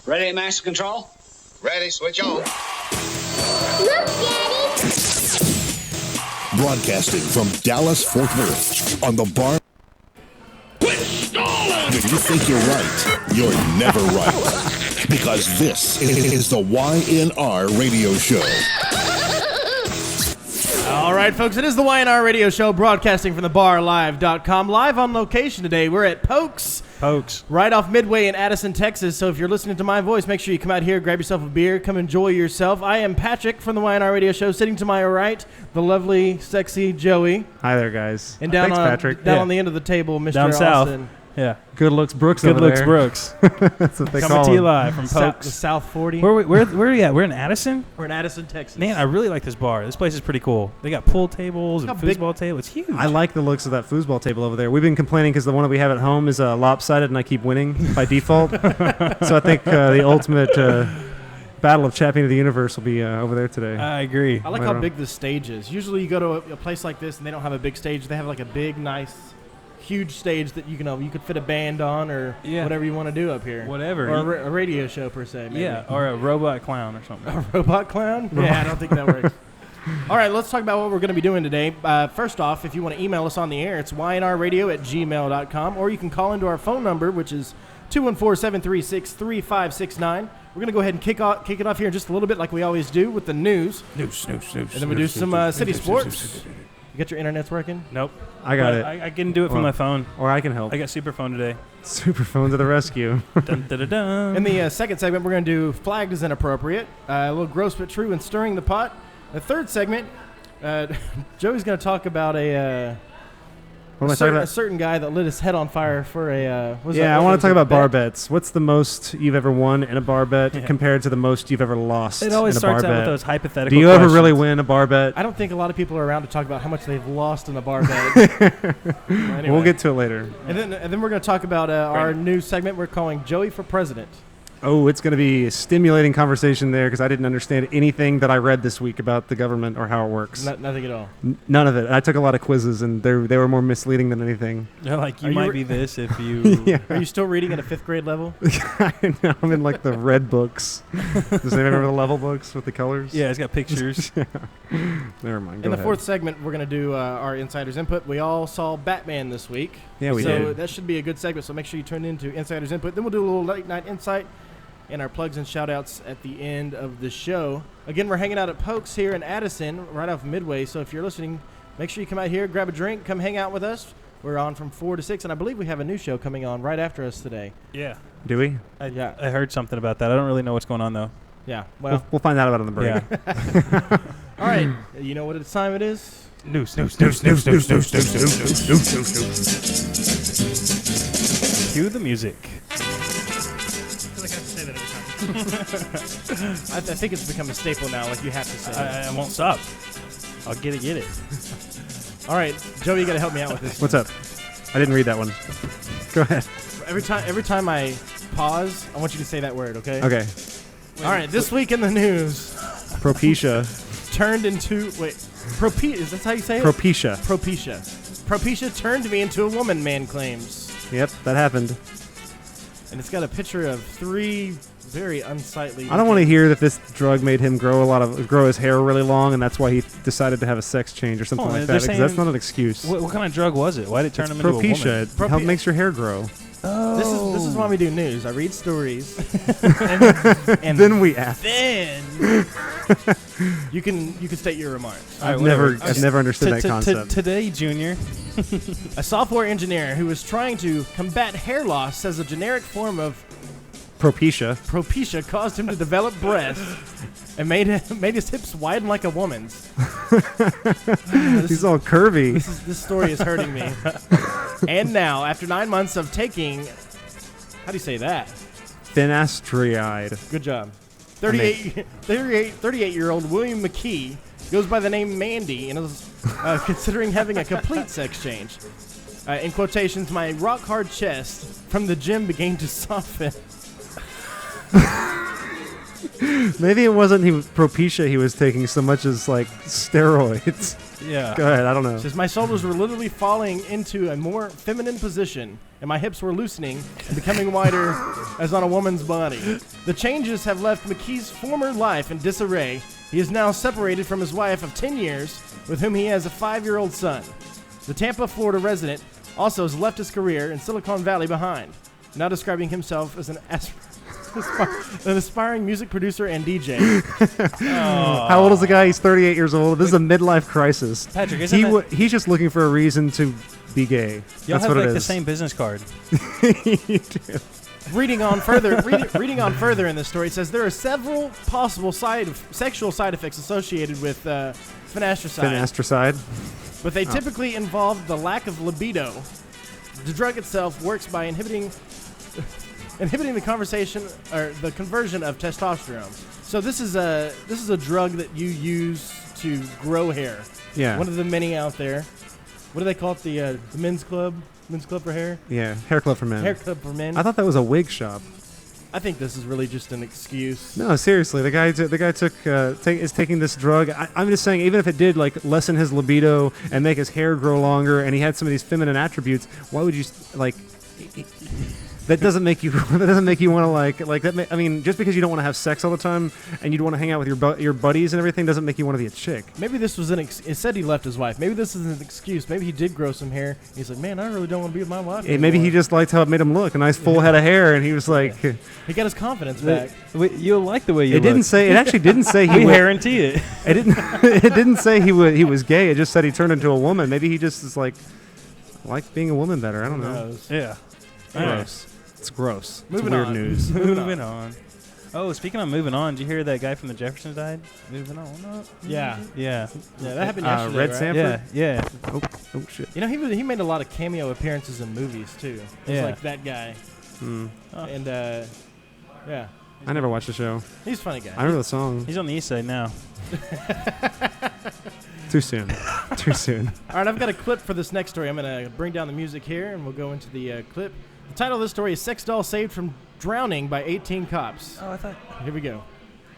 Ready, Master Control? Ready, switch on. Look, Daddy! Broadcasting from Dallas, Fort Worth, on the bar. Quit stalling! When you think you're right, you're never right. Because this is the YNR Radio Show. All right, folks, it is the YNR Radio Show, broadcasting from the barlive.com. Live on location today, we're at Pokes, right off Midway in Addison, Texas. So if you're listening to my voice, make sure you come out here, grab yourself a beer, come enjoy yourself. I am Patrick from the YNR Radio Show. Sitting to my right, the lovely, sexy Joey. Hi there, guys. And down, Thanks, Patrick. on the end of the table, Mr. Down Austin. south. Yeah. Good looks Brooks Good over looks there. Brooks. That's what they Coming call to you him. live from Pokes. The South 40. Where are we at? We're in Addison? We're in Addison, Texas. Man, I really like this bar. This place is pretty cool. They got pool tables and How big- foosball tables. It's huge. I like the looks of that foosball table over there. We've been complaining because the one that we have at home is lopsided and I keep winning by default. So I think the ultimate battle of champion of the universe will be over there today. I agree. I like how big the stage is. Usually you go to a place like this and they don't have a big stage. They have like a big, nice, huge stage that you could fit a band on or whatever you want to do up here. Whatever. Or a radio show per se. Maybe. Yeah, or a robot clown or something. A robot clown? Yeah, I don't think that works. All right, let's talk about what we're going to be doing today. First off, if you want to email us on the air, it's ynrradio@gmail.com, or you can call into our phone number, which is 214-736-3569. We're going to go ahead and kick it off here in just a little bit like we always do with the news. News. And then we do some city sports. You got your internets working? Nope. I got it. I can do it from my phone. Or I can help. I got Superphone today. Superphone to the rescue. Dun, dun, dun, dun. In the second segment, we're going to do Flagged as Inappropriate, a little Gross But True and Stirring the Pot. The third segment, Joey's going to talk about a certain guy that lit his head on fire for a... I want to talk about bar bets. What's the most you've ever won in a bar bet compared to the most you've ever lost It always in a bar starts out bet? with those hypothetical Do you ever questions. really win a bar bet? I don't think a lot of people are around to talk about how much they've lost in a bar bet. Anyway. We'll get to it later. And then we're going to talk about our new segment we're calling Joey for President. Oh, it's going to be a stimulating conversation there because I didn't understand anything that I read this week about the government or how it works. Nothing at all. None of it. I took a lot of quizzes, and they were more misleading than anything. They're like, you Are might you be this if you... Yeah. Are you still reading at a 5th grade level? I know. I'm in like the red books. Does anyone remember the level books with the colors? Yeah, it's got pictures. Never mind. In Go the ahead. fourth segment, we're going to do our Insider's Input. We all saw Batman this week. Yeah, we so did. that should be a good segment, so make sure you tune in to Insider's Input. Then we'll do a little late night insight and our plugs and shout-outs at the end of the show. Again, we're hanging out at Pokes here in Addison, right off Midway. So if you're listening, make sure you come out here, grab a drink, come hang out with us. We're on from 4 to 6, and I believe we have a new show coming on right after us today. Yeah. Do we? I heard something about that. I don't really know what's going on, though. Yeah, well. We'll find out about it on the break. Yeah. All right, you know what time it is? News. Cue the music. I think it's become a staple now, like you have to say it. I won't stop. I'll get it. All right, Joey, you got to help me out with this. What's up? I didn't read that one. Go ahead. Every time I pause, I want you to say that word, okay? Okay. All right, this week in the news, Propecia. turned into is that how you say it? Propecia. Propecia turned me into a woman, man claims. Yep, that happened. And it's got a picture of 3 very unsightly. I don't want to hear that this drug made him grow his hair really long, and that's why he decided to have a sex change or something like that. Because that's not an excuse. What kind of drug was it? Why did it turn him into a woman? Propecia. It makes your hair grow. Oh. This is why we do news. I read stories, and then we ask. Then you can state your remarks. I've never understood that concept. Today, Junior, a software engineer who is trying to combat hair loss says a generic form of Propecia caused him to develop breasts and made his hips widen like a woman's. He's all curvy. This story is hurting me. And now, after 9 months of taking, how do you say that? Finasteride. Good job. 38-year-old William McKee goes by the name Mandy and is considering having a complete sex change. In quotations, my rock-hard chest from the gym began to soften. Maybe it wasn't Propecia he was taking so much as like steroids. Yeah. Go ahead. I don't know. It says, my shoulders were literally falling into a more feminine position, and my hips were loosening and becoming wider as on a woman's body. The changes have left McKee's former life in disarray. He is now separated from his wife of 10 years, with whom he has a 5-year-old son. The Tampa, Florida resident also has left his career in Silicon Valley behind, now describing himself as an aspiring music producer and DJ. How old is the guy? He's 38 years old. This is a midlife crisis. Patrick, isn't he's just looking for a reason to be gay. y'all That's have what like it the is. same business card? Reading on further in this story, it says there are several possible sexual side effects associated with finasteride. Finasteride. But they typically involve the lack of libido. The drug itself works by inhibiting the conversion of testosterone. So this is a drug that you use to grow hair. Yeah. One of the many out there. What do they call it? The men's club? Men's club for hair? Yeah. Hair club for men. Hair club for men. I thought that was a wig shop. I think this is really just an excuse. No, seriously, the guy is taking this drug. I'm just saying, even if it did like lessen his libido and make his hair grow longer, and he had some of these feminine attributes, why would you like? That doesn't make you want to like that. I mean, just because you don't want to have sex all the time and you'd want to hang out with your buddies and everything doesn't make you want to be a chick. Maybe this was it said he left his wife. Maybe this is an excuse. Maybe he did grow some hair. He's like, man, I really don't want to be with my wife anymore. Maybe he just liked how it made him look, a nice full head of hair, and he was like, he got his confidence back. You'll like the way you It actually didn't say he We would, guarantee it. it didn't say he was gay. It just said he turned into a woman. Maybe he just is like liked being a woman better. I don't know. Yeah. Gross. It's gross. Moving it's weird on. news. Moving on. Oh, speaking of moving on, did you hear that guy from the Jeffersons died? Moving on. Yeah. Yeah. Yeah, that happened yesterday, Red right? Sanford? Yeah. Oh shit. You know, he made a lot of cameo appearances in movies, too. He's Yeah. like that guy. Hmm. And, yeah. I never watched the show. He's a funny guy. I remember the song. He's on the east side now. Too soon. Too soon. All right, I've got a clip for this next story. I'm going to bring down the music here, and we'll go into the clip. The title of this story is Sex Doll Saved from Drowning by 18 Cops. Oh, I thought. Here we go.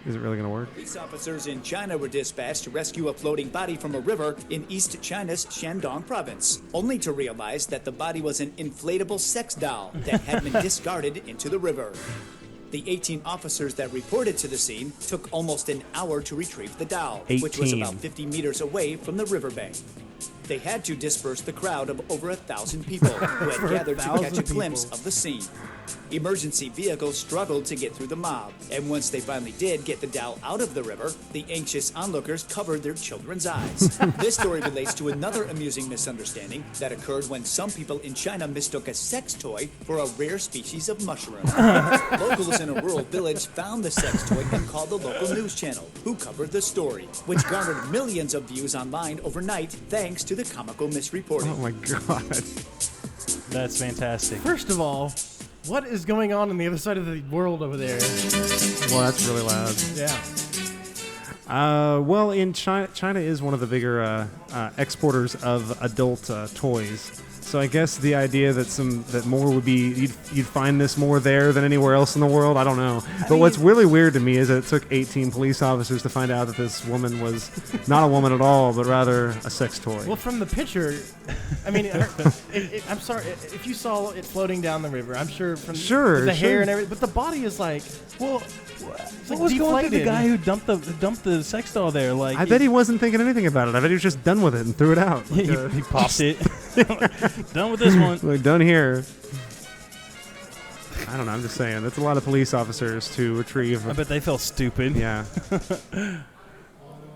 Is it really going to work? Police officers in China were dispatched to rescue a floating body from a river in East China's Shandong province, only to realize that the body was an inflatable sex doll that had been discarded into the river. The 18 officers that reported to the scene took almost an hour to retrieve the doll, which was 18. about 50 meters away from the riverbank. They had to disperse the crowd of over 1,000 people who had gathered to catch a glimpse of the scene. Emergency vehicles struggled to get through the mob, and once they finally did get the doll out of the river, the anxious onlookers covered their children's eyes. This story relates to another amusing misunderstanding that occurred when some people in China mistook a sex toy for a rare species of mushroom. Locals in a rural village found the sex toy and called the local news channel, who covered the story, which garnered millions of views online overnight thanks to the comical misreporting. Oh my god. That's fantastic. First of all, what is going on the other side of the world over there? Well, that's really loud. Yeah. Well, in China is one of the bigger exporters of adult toys. So I guess the idea that more would be you'd find this more there than anywhere else in the world. I don't know. But what's really weird to me is that it took 18 police officers to find out that this woman was not a woman at all, but rather a sex toy. Well, from the picture, I mean, I'm sorry if you saw it floating down the river. I'm sure from the hair and everything, but the body is like, well, it's What like was going through deflated. the guy who dumped the sex doll there? Like, I bet he wasn't thinking anything about it. I bet he was just done with it and threw it out. Like, he popped it. Done with this one. like, done here. I don't know. I'm just saying. That's a lot of police officers to retrieve. I bet they felt stupid. Yeah.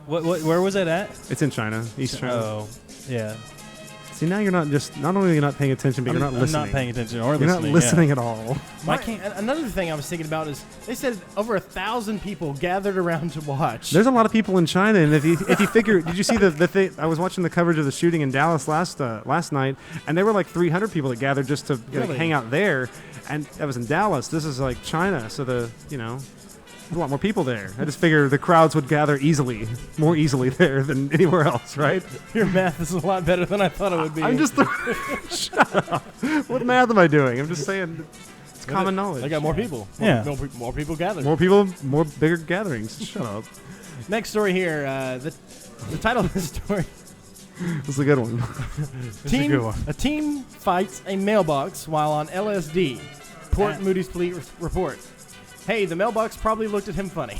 Where was that at? It's in China, East China. Oh, yeah. See, now not only are you not paying attention, but you're not listening. I'm not paying attention or You're listening. not listening at all. Another thing I was thinking about is they said over 1,000 people gathered around to watch. There's a lot of people in China, and if you figure, did you see the thing? I was watching the coverage of the shooting in Dallas last night, and there were like 300 people that gathered just to Really? hang out there, and that was in Dallas. This is like China, so there's a lot more people there. I just figure the crowds would gather more easily there than anywhere else, right? Your math is a lot better than I thought it would be. I'm just shut up. What math am I doing? I'm just saying it's common knowledge. I got more people. Yeah. More people gathered. More people, more bigger gatherings. Shut up. Next story here. The title of the story That's a good one. A teen fights a mailbox while on LSD. Port Moody's police report. Hey, the mailbox probably looked at him funny.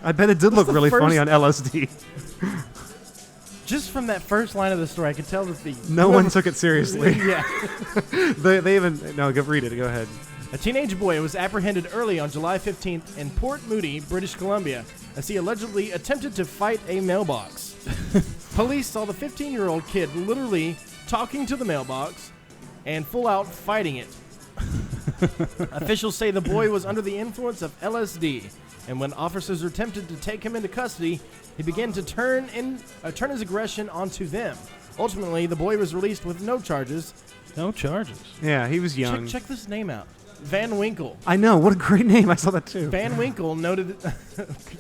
I bet it did look the really funny first- on LSD. Just from that first line of the story, I could tell that No one took it seriously. Yeah. they even read it. Go ahead. A teenage boy was apprehended early on July 15th in Port Moody, British Columbia, as he allegedly attempted to fight a mailbox. Police saw the 15-year-old kid literally talking to the mailbox and full out fighting it. Officials say the boy was under the influence of LSD, and when officers attempted to take him into custody, he began to turn his aggression onto them. Ultimately, the boy was released with no charges. No charges. Yeah, he was young. Check this name out. Van Winkle. I know. What a great name. I saw that too. Van Winkle noted...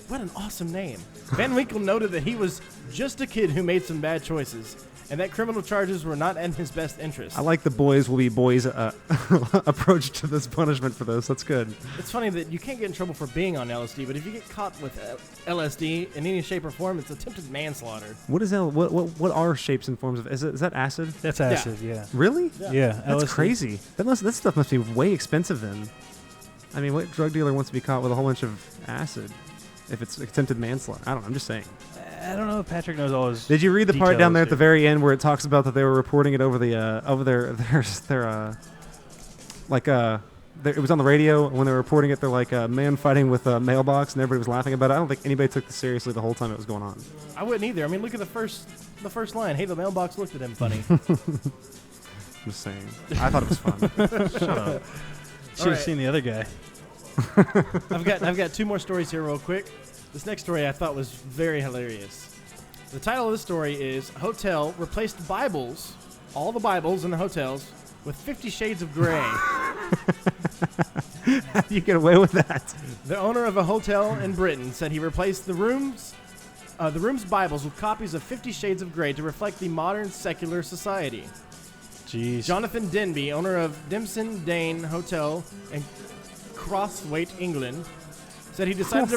what an awesome name. Van Winkle noted that he was just a kid who made some bad choices, and that criminal charges were not in his best interest. I like the boys will be boys approach to this punishment for this. That's good. It's funny that you can't get in trouble for being on LSD, but if you get caught with LSD in any shape or form, it's attempted manslaughter. What is what are shapes and forms of? Is that acid? That's acid, yeah. Really? Yeah. That's LSD. crazy. That stuff must be way expensive then. I mean, what drug dealer wants to be caught with a whole bunch of acid if it's attempted manslaughter? I don't know. I'm just saying. I don't know if Patrick knows all his. Did you read the part down there at the details very end where it talks about that they were reporting it over the it was on the radio when they were reporting it. They're like a man fighting with a mailbox, and everybody was laughing about it. I don't think anybody took this seriously the whole time it was going on. I wouldn't either. I mean, look at the first line. Hey, the mailbox looked at him funny. I'm just saying. I thought it was fun. Shut up. Should have right. seen the other guy. I've got two more stories here real quick. This next story I thought was very hilarious. The title of the story is Hotel Replaced Bibles, all the Bibles in the hotels, with 50 Shades of Grey. How do you get away with that? The owner of a hotel in Britain said he replaced the room's Bibles with copies of 50 Shades of Grey to reflect the modern secular society. Jeez. Jonathan Denby, owner of Dimson Dane Hotel in Crosthwaite, England, said he decided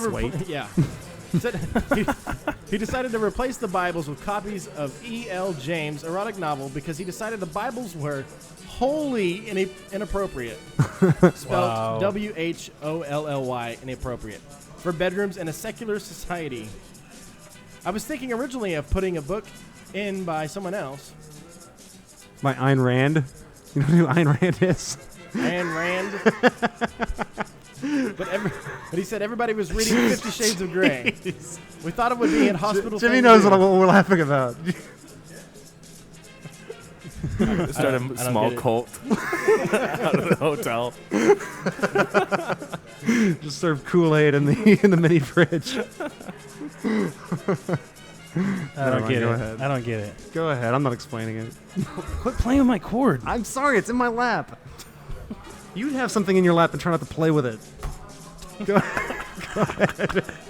he decided to replace the Bibles with copies of E.L. James' erotic novel because he decided the Bibles were wholly inappropriate. Spelled W-H-O-L-L-Y, inappropriate, for bedrooms in a secular society. I was thinking originally of putting a book in by someone else. By Ayn Rand. You know who Ayn Rand is? Ayn Rand. But he said everybody was reading 50 Shades of Grey. We thought it would be in hospital. Jimmy knows what we're laughing about. Start a small cult out of the hotel. Just serve Kool-Aid in the mini fridge. I don't get it. Go ahead. I don't get it. Go ahead. I'm not explaining it. Quit playing with my cord. I'm sorry. It's in my lap. You'd have something in your lap and try not to play with it. Go ahead.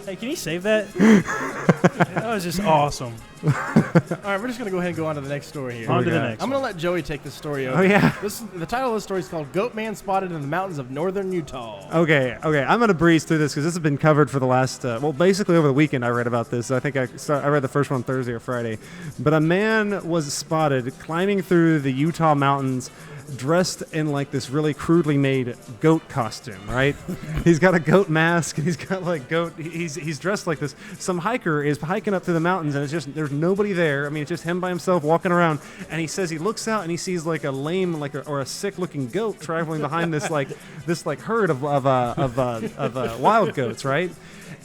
Hey, can you save that? That was just awesome. All right, we're just going to go ahead and go on to the next story here. On to the next I'm going to let Joey take this story over. Oh, yeah. The title of the story is called Goat Man Spotted in the Mountains of Northern Utah. Okay. I'm going to breeze through this because this has been covered for the last, basically over the weekend I read about this. I think I read the first one on Thursday or Friday. But a man was spotted climbing through the Utah mountains dressed in like this really crudely made goat costume, right? He's got a goat mask and he's got like goat. He's dressed like this. Some hiker is hiking up through the mountains and it's just there's nobody there. I mean, it's just him by himself walking around. And he says he looks out and he sees like a lame or a sick looking goat traveling behind this herd of wild goats, right?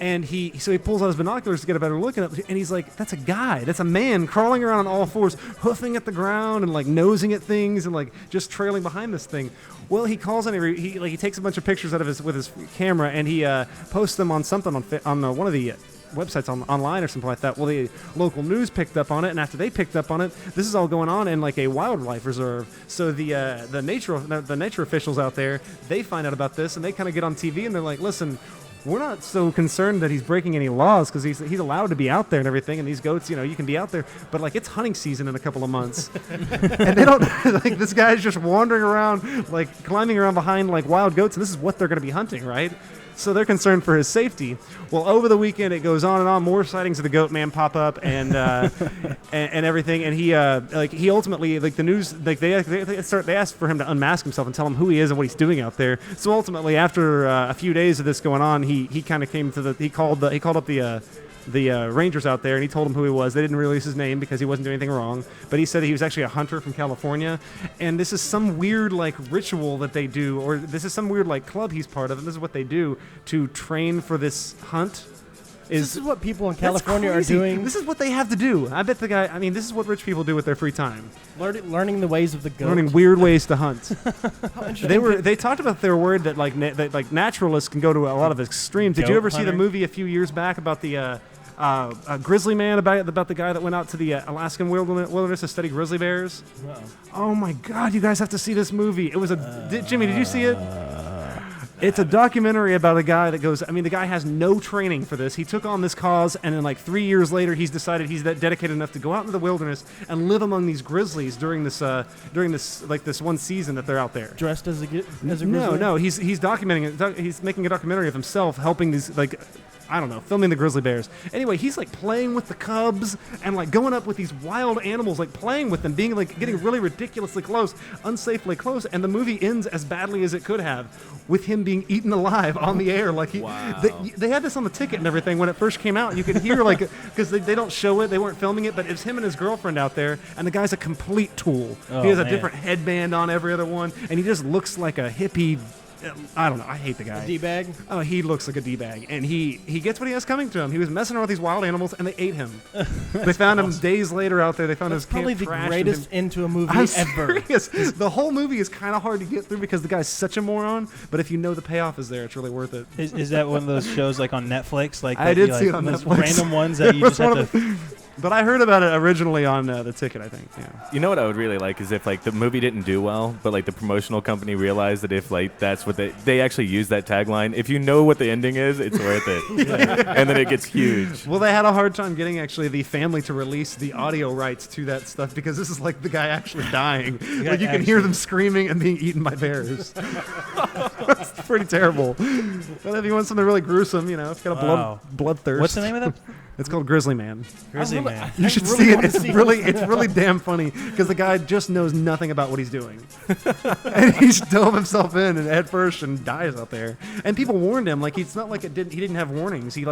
And he pulls out his binoculars to get a better look at it, and he's like, that's a guy, that's a man crawling around on all fours, hoofing at the ground and like nosing at things and like just trailing behind this thing. Well, he calls and he takes a bunch of pictures with his camera and he posts them on something on one of the websites online or something like that. Well, the local news picked up on it, and after they picked up on it, this is all going on in like a wildlife reserve. So the nature officials out there, they find out about this and they kind of get on TV and they're like, listen, we're not so concerned that he's breaking any laws because he's allowed to be out there and everything. And these goats, you can be out there, but like it's hunting season in a couple of months, and they don't like this guy's just wandering around, like climbing around behind like wild goats, and this is what they're going to be hunting, right? So they're concerned for his safety. Well, over the weekend, it goes on and on. More sightings of the Goat Man pop up and and everything. And he ultimately, like the news, like they asked for him to unmask himself and tell him who he is and what he's doing out there. So ultimately, after a few days of this going on, he kind of came to he called up the Rangers out there, and he told them who he was. They didn't release his name because he wasn't doing anything wrong, but he said he was actually a hunter from California, and this is some weird like ritual that they do, or this is some weird like club he's part of, and this is what they do to train for this hunt. This is what people in California are crazy. doing. This is what they have to do. I bet the guy, I mean, this is what rich people do with their free time. Learning the ways of the goat. Learning weird ways to hunt. They They talked about they were worried that like naturalists can go to a lot of extremes. Did you ever see the movie a few years back about the grizzly man, about the guy that went out to the Alaskan wilderness to study grizzly bears? Wow. Oh my God, you guys have to see this movie. It was Jimmy, did you see it? It's a documentary about a guy that goes, I mean, the guy has no training for this. He took on this cause, and then like 3 years later, he's decided he's that dedicated enough to go out into the wilderness and live among these grizzlies during this one season that they're out there. Dressed as a grizzly? No, he's documenting it. He's making a documentary of himself helping these, like, I don't know, filming the grizzly bears. Anyway, he's like playing with the cubs and like going up with these wild animals, like playing with them, being like getting really ridiculously close, unsafely close, and the movie ends as badly as it could have, with him being eaten alive on the air. Like they had this on the ticket and everything when it first came out. You could hear like, because they don't show it, they weren't filming it, but it's him and his girlfriend out there, and the guy's a complete tool. He has a different headband on every other one, and he just looks like a hippie. I don't know. I hate the guy. D-bag? Oh, he looks like a D-bag. And he gets what he has coming to him. He was messing around with these wild animals, and they ate him. They found him days later out there. They found his camp probably the trashed greatest into a movie I'm ever. Serious. The whole movie is kind of hard to get through because the guy's such a moron, but if you know the payoff is there, it's really worth it. Is that one of those shows like on Netflix? Like I did see it on those Netflix. random ones that you just have to... But I heard about it originally on the ticket, I think. Yeah. You know what I would really like is if like the movie didn't do well, but like the promotional company realized that if like that's what they actually use that tagline. If you know what the ending is, it's worth it. And then it gets huge. Well, they had a hard time getting actually the family to release the audio rights to that stuff because this is like the guy actually dying. Like you can hear them screaming and being eaten by bears. It's pretty terrible. But if you want something really gruesome, you know, if you got a bloodthirst. What's the name of that? It's called Grizzly Man. Grizzly Man. You should see it. It's really damn funny because the guy just knows nothing about what he's doing, and he dove himself in and head first and dies out there. And people warned him. Like it's not like he didn't have warnings. He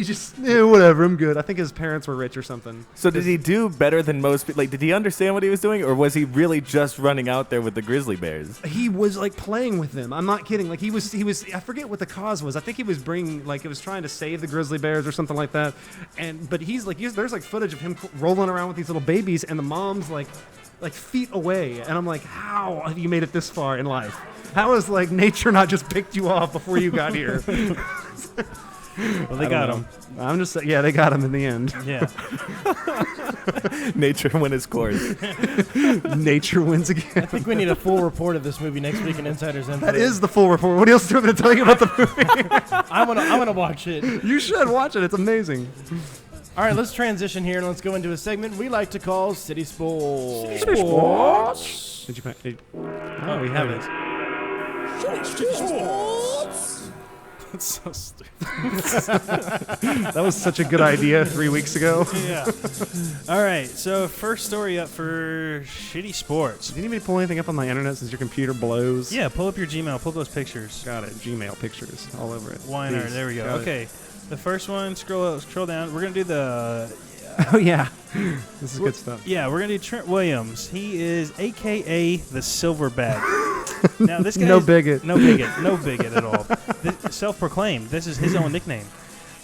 just whatever. I'm good. I think his parents were rich or something. So did he do better than most people? Like, did he understand what he was doing, or was he really just running out there with the grizzly bears? He was like playing with them. I'm not kidding. Like he was. I forget what the cause was. I think he was bringing it was trying to save the grizzly bears or something like that. But there's like footage of him rolling around with these little babies, and the mom's like feet away, and I'm like, how have you made it this far in life? How has like nature not just picked you off before you got here? Well, they got him. I'm just saying, yeah, they got him in the end. Yeah. Nature won its course. Nature wins again. I think we need a full report of this movie next week in Insider's Input. That is the full report. What else do you want me to tell you about the movie? I'm gonna watch it. You should watch it. It's amazing. All right, let's transition here and let's go into a segment we like to call City Sports. City Sports. Did you? Oh, we have it. City Sports. That's so stupid. That was such a good idea 3 weeks ago. Yeah. All right. So first story up for Shitty Sports. Did anybody pull anything up on the internet since your computer blows? Yeah. Pull up your Gmail. Pull those pictures. Got it. Gmail pictures all over it. YNR. Please. There we go. Got Okay. The first one. Scroll down. We're gonna do the. Oh yeah. This is good stuff. Yeah, we're gonna do Trent Williams. He is AKA the Silverback. Now this guy No bigot at all. Self-proclaimed. This is his own nickname.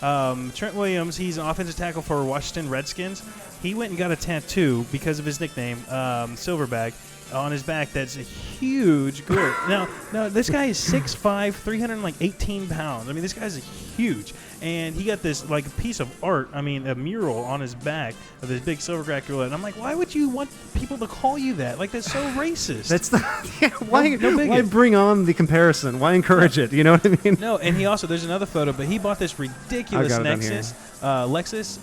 Trent Williams. He's an offensive tackle for Washington Redskins. He went and got a tattoo because of his nickname, Silverback, on his back. That's a huge group. Now this guy is 6'5", 318 pounds. I mean, this guy's huge. And he got this like piece of art, a mural on his back of this big Silverback gorilla. And I'm like, why would you want people to call you that? Like, that's so racist. That's why bring on the comparison? Why encourage it? You know what I mean? No, and he also, there's another photo, but he bought this ridiculous necklace. Necklace.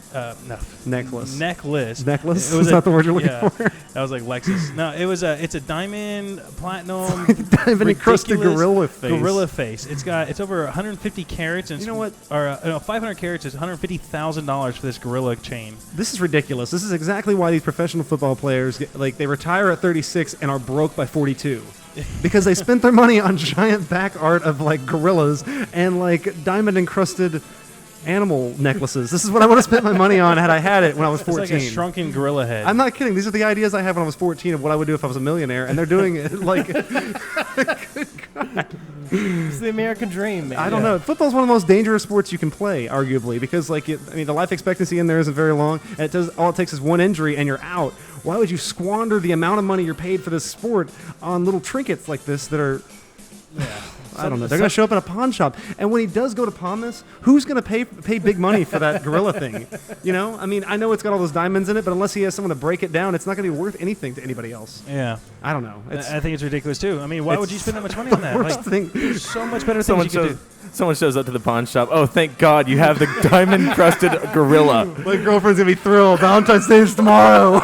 Necklace. Necklace. Necklace? Is that the word you're looking for? I was like, Lexus. No, it was it's a diamond platinum Diamond encrusted gorilla face. Gorilla face. It's over 150 carats. And you know what? Or 500 carats is $150,000 for this gorilla chain. This is ridiculous. This is exactly why these professional football players they retire at 36 and are broke by 42. Because they spent their money on giant back art of like gorillas and like diamond encrusted animal necklaces. This is what I would have spent my money on had I had it when I was 14. It's like a shrunken gorilla head. I'm not kidding. These are the ideas I had when I was 14 of what I would do if I was a millionaire, and they're doing it like. Good God. It's the American dream, man. I don't know. Football's one of the most dangerous sports you can play, arguably, because the life expectancy in there isn't very long, and all it takes is one injury and you're out. Why would you squander the amount of money you're paid for this sport on little trinkets like this that are? Yeah. I don't know. They're going to show up in a pawn shop. And when he does go to pawn this, who's going to pay big money for that gorilla thing? You know? I mean, I know it's got all those diamonds in it, but unless he has someone to break it down, it's not going to be worth anything to anybody else. Yeah. I don't know. I think it's ridiculous, too. I mean, why would you spend that much money on that? There's so much better things you could do. Someone shows up to the pawn shop. Oh, thank God, you have the diamond-crusted gorilla. My girlfriend's going to be thrilled. Valentine's Day is tomorrow.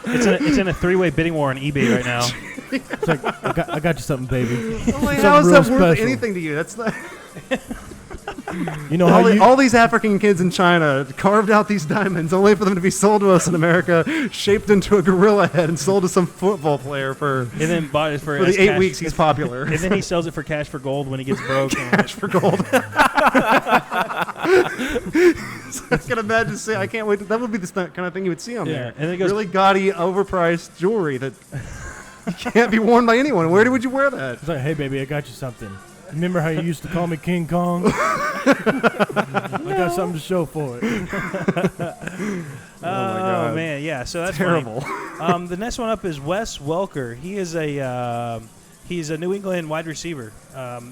It's in a three-way bidding war on eBay right now. It's like, I got you something, baby. Like, how is that worth anything to you? That's not. You know how all these African kids in China carved out these diamonds only for them to be sold to us in America, shaped into a gorilla head and sold to some football player for. And then bought it for the 8 weeks he's popular. And then he sells it for cash for gold when he gets broke. Cash for gold. So I can imagine I can't wait. That would be the kind of thing you would see on there. And then it goes, really gaudy, overpriced jewelry that can't be worn by anyone. Where would you wear that? It's like, hey, baby, I got you something. Remember how you used to call me King Kong? I got something to show for it. Oh, my man, yeah. So that's terrible. The next one up is Wes Welker. He is he's a New England wide receiver.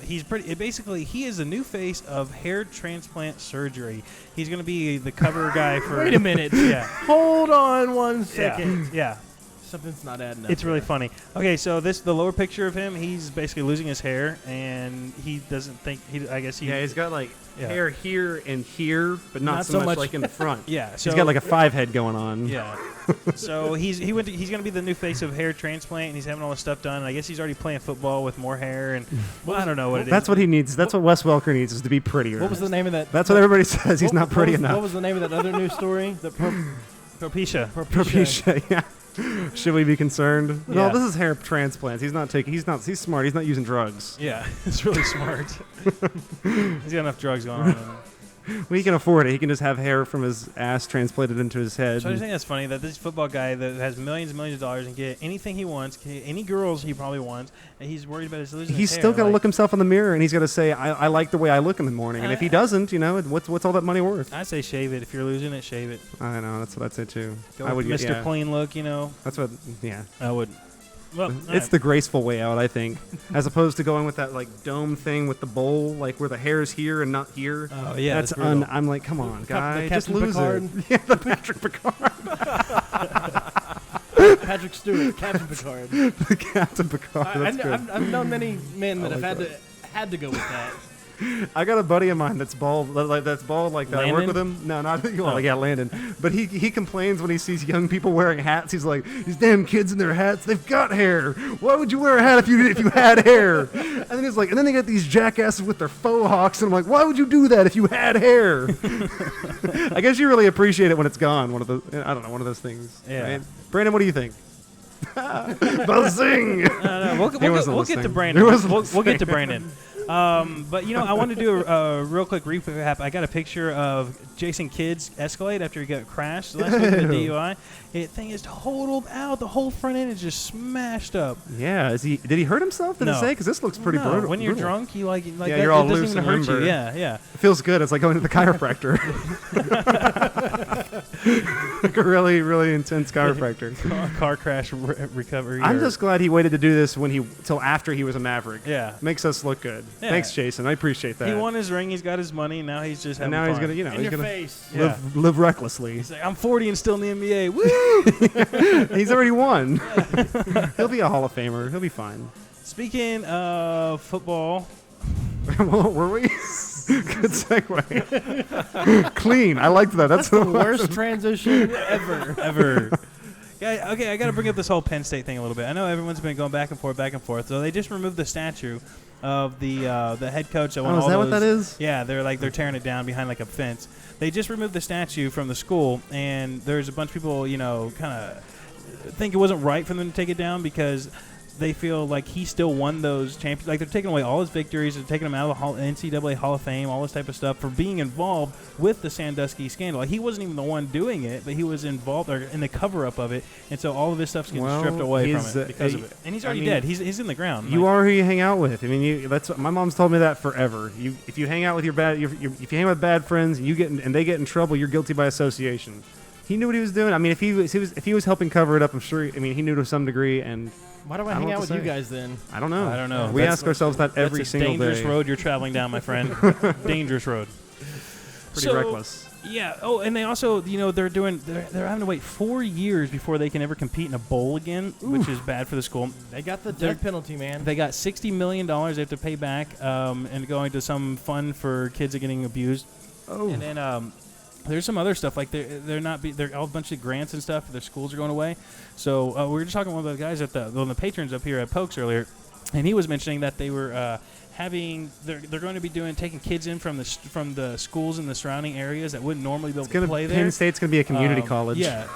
He is the new face of hair transplant surgery. He's going to be the cover guy for. Wait a minute. Yeah. Hold on 1 second. Yeah. Something's not adding up. It's really funny. Okay, so the lower picture of him, he's basically losing his hair, and he doesn't think he's got like hair here and here, but not so much like in the front. Yeah, so he's got like a 5 head going on. Yeah. So he's going to be the new face of hair transplant, and he's having all this stuff done. And I guess he's already playing football with more hair, and I don't know what it is. That's what he needs. That's what Wes Welker needs, is to be prettier. What was the name of that? That's what everybody says. He's not pretty enough. What was the name of that other news story? Propecia. Propecia. Yeah. Should we be concerned? Yeah. No, this is hair transplants. He's smart. He's not using drugs. Yeah, it's really smart. He's got enough drugs going on. Well, he can afford it. He can just have hair from his ass transplanted into his head. So I just think that's funny that this football guy that has millions and millions of dollars and get anything he wants, any girls he probably wants, and he's worried about his losing He's his still hair. got to look himself in the mirror, and he's got to say, I like the way I look in the morning. And if he doesn't, what's all that money worth? I say shave it. If you're losing it, shave it. I know. That's what I'd say, too. Go with Mr. Clean look, That's what, yeah. I would. Well, it's the graceful way out, I think, as opposed to going with that like dome thing with the bowl, like where the hair's here and not here. Oh yeah, that's I'm like, come on, guy, just lose Picard. it. Yeah, the Patrick Picard. Patrick Stewart, Captain Picard. The Captain Picard. I've known many men that have had to go with that. I got a buddy of mine that's bald, that Landon? I work with him. No, not Landon. But he complains when he sees young people wearing hats. He's like, these damn kids in their hats, they've got hair. Why would you wear a hat if you had hair? And then he's like, and then they got these jackasses with their faux hawks, and I'm like, why would you do that if you had hair? I guess you really appreciate it when it's gone. One of those things. Yeah. Right? Brandon, what do you think? Buzzing. We'll get to Brandon. We'll get to Brandon. But I want to do a real quick recap. I got a picture of Jason Kidd's Escalade after he got crashed last week in the DUI. The thing is totaled out. The whole front end is just smashed up. Yeah, did he hurt himself? Did it say? Because this looks pretty brutal. When you're drunk, you like yeah, that, you're all it doesn't loose even and hurt limber. you. Yeah. It feels good. It's like going to the chiropractor. Like a really, really intense chiropractor. Car crash recovery. I'm just glad he waited to do this till after he was a Maverick. Yeah, makes us look good. Yeah. Thanks, Jason. I appreciate that. He won his ring. He's got his money. Now he's just having and now fun. he's gonna, In he's your gonna face. live recklessly. He's like, I'm 40 and still in the NBA. Woo! He's already won. He'll be a Hall of Famer. He'll be fine. Speaking of football, were we? Good segue. Clean. I liked that. That's the worst transition ever. Yeah, okay, I got to bring up this whole Penn State thing a little bit. I know everyone's been going back and forth. So they just removed the statue of the head coach. That won Oh, is all that those, what that is? Yeah, they're tearing it down behind like a fence. They just removed the statue from the school, and there's a bunch of people, kind of think it wasn't right for them to take it down because they feel like he still won those champions. Like, they're taking away all his victories. They're taking him out of the NCAA Hall of Fame, all this type of stuff, for being involved with the Sandusky scandal. Like, he wasn't even the one doing it, but he was involved in the cover-up of it. And so all of his stuff's getting stripped away from it because of it. And he's already dead. He's in the ground. You are who you hang out with. I mean, that's my mom's told me that forever. If you hang out with if you hang with bad friends and they get in trouble, you're guilty by association. He knew what he was doing. I mean, if he was helping cover it up, I'm sure. I mean, he knew to some degree. And why do I hang out with you guys then? I don't know. I don't know. We ask ourselves that every single day. That's a dangerous road you're traveling down, my friend. Dangerous road. Pretty reckless. Yeah. Oh, and they also, they're having to wait 4 years before they can ever compete in a bowl again, which is bad for the school. They got the death penalty, man. They got $60 million they have to pay back, and going to some fund for kids that are getting abused. Oh. And then there's some other stuff like they're all a bunch of grants and stuff. Their schools are going away. So we were just talking to one of the guys one of the patrons up here at Pokes earlier, and he was mentioning that they were they're going to be taking kids in from the schools in the surrounding areas that wouldn't normally be able to play there. Penn State's going to be a community college. Yeah,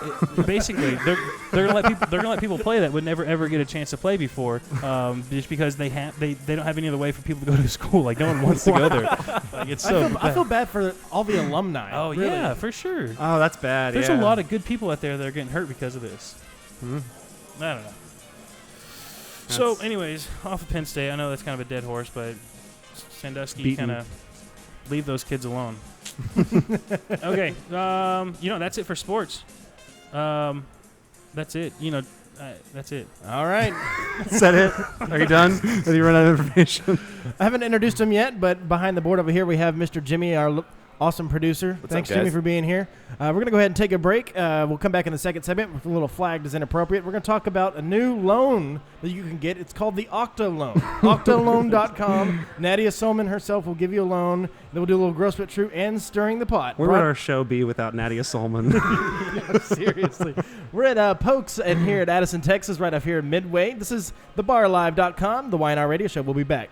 basically they're going to let people play that would never ever get a chance to play before, just because they don't have any other way for people to go to school. Like, no one wants to go there. Like, it's I feel bad for all the alumni. Oh really. Yeah, for sure. Oh, that's bad. There's a lot of good people out there that are getting hurt because of this. I don't know. So, anyways, off of Penn State, I know that's kind of a dead horse, but Sandusky kind of leave those kids alone. Okay, that's it for sports. That's it. That's it. All right. Is that it? Are you done? Have you run out of information? I haven't introduced him yet, but behind the board over here we have Mr. Jimmy, our awesome producer. Thanks, up, guys? Jimmy, for being here. We're going to go ahead and take a break. We'll come back in the second segment with a little flagged as inappropriate. We're going to talk about a new loan that you can get. It's called the Octo Loan. Octoloan.com. Nadia Solman herself will give you a loan. Then we'll do a little gross but true and stirring the pot. Where would our show be without Nadia Solman? Seriously. We're at Pokes and here at Addison, Texas, right off here in Midway. This is thebarlive.com, the YNR Radio Show. We'll be back.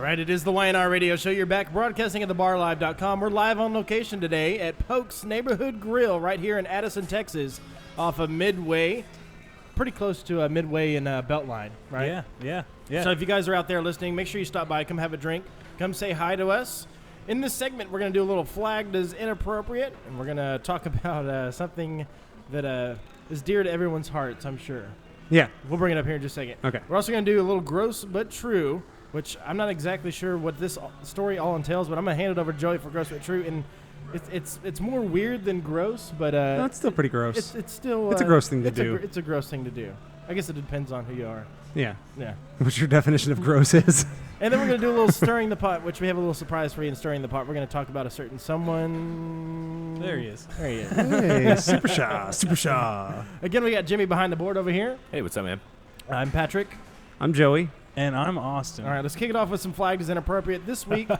All right, it is the YNR Radio Show. You're back broadcasting at thebarlive.com. We're live on location today at Polk's Neighborhood Grill right here in Addison, Texas, off of Midway. Pretty close to Midway and Beltline, right? Yeah. So if you guys are out there listening, make sure you stop by, come have a drink, come say hi to us. In this segment, we're going to do a little flagged as inappropriate, and we're going to talk about something that is dear to everyone's hearts, I'm sure. Yeah. We'll bring it up here in just a second. Okay. We're also going to do a little gross but true, which I'm not exactly sure what this story all entails, but I'm going to hand it over to Joey for gross but true. And it's more weird than gross, but No, it's still pretty gross. it's still It's a gross thing to do. It's a gross thing to do. I guess it depends on who you are. Yeah. Yeah. What's your definition of gross is? And then we're going to do a little stirring the pot, which we have a little surprise for you in stirring the pot. We're going to talk about a certain someone. There he is. There he is. Hey, Super Shaw. Again, we got Jimmy behind the board over here. Hey, what's up, man? I'm Patrick. I'm Joey. And I'm Austin. All right, let's kick it off with some flagged as inappropriate. This week,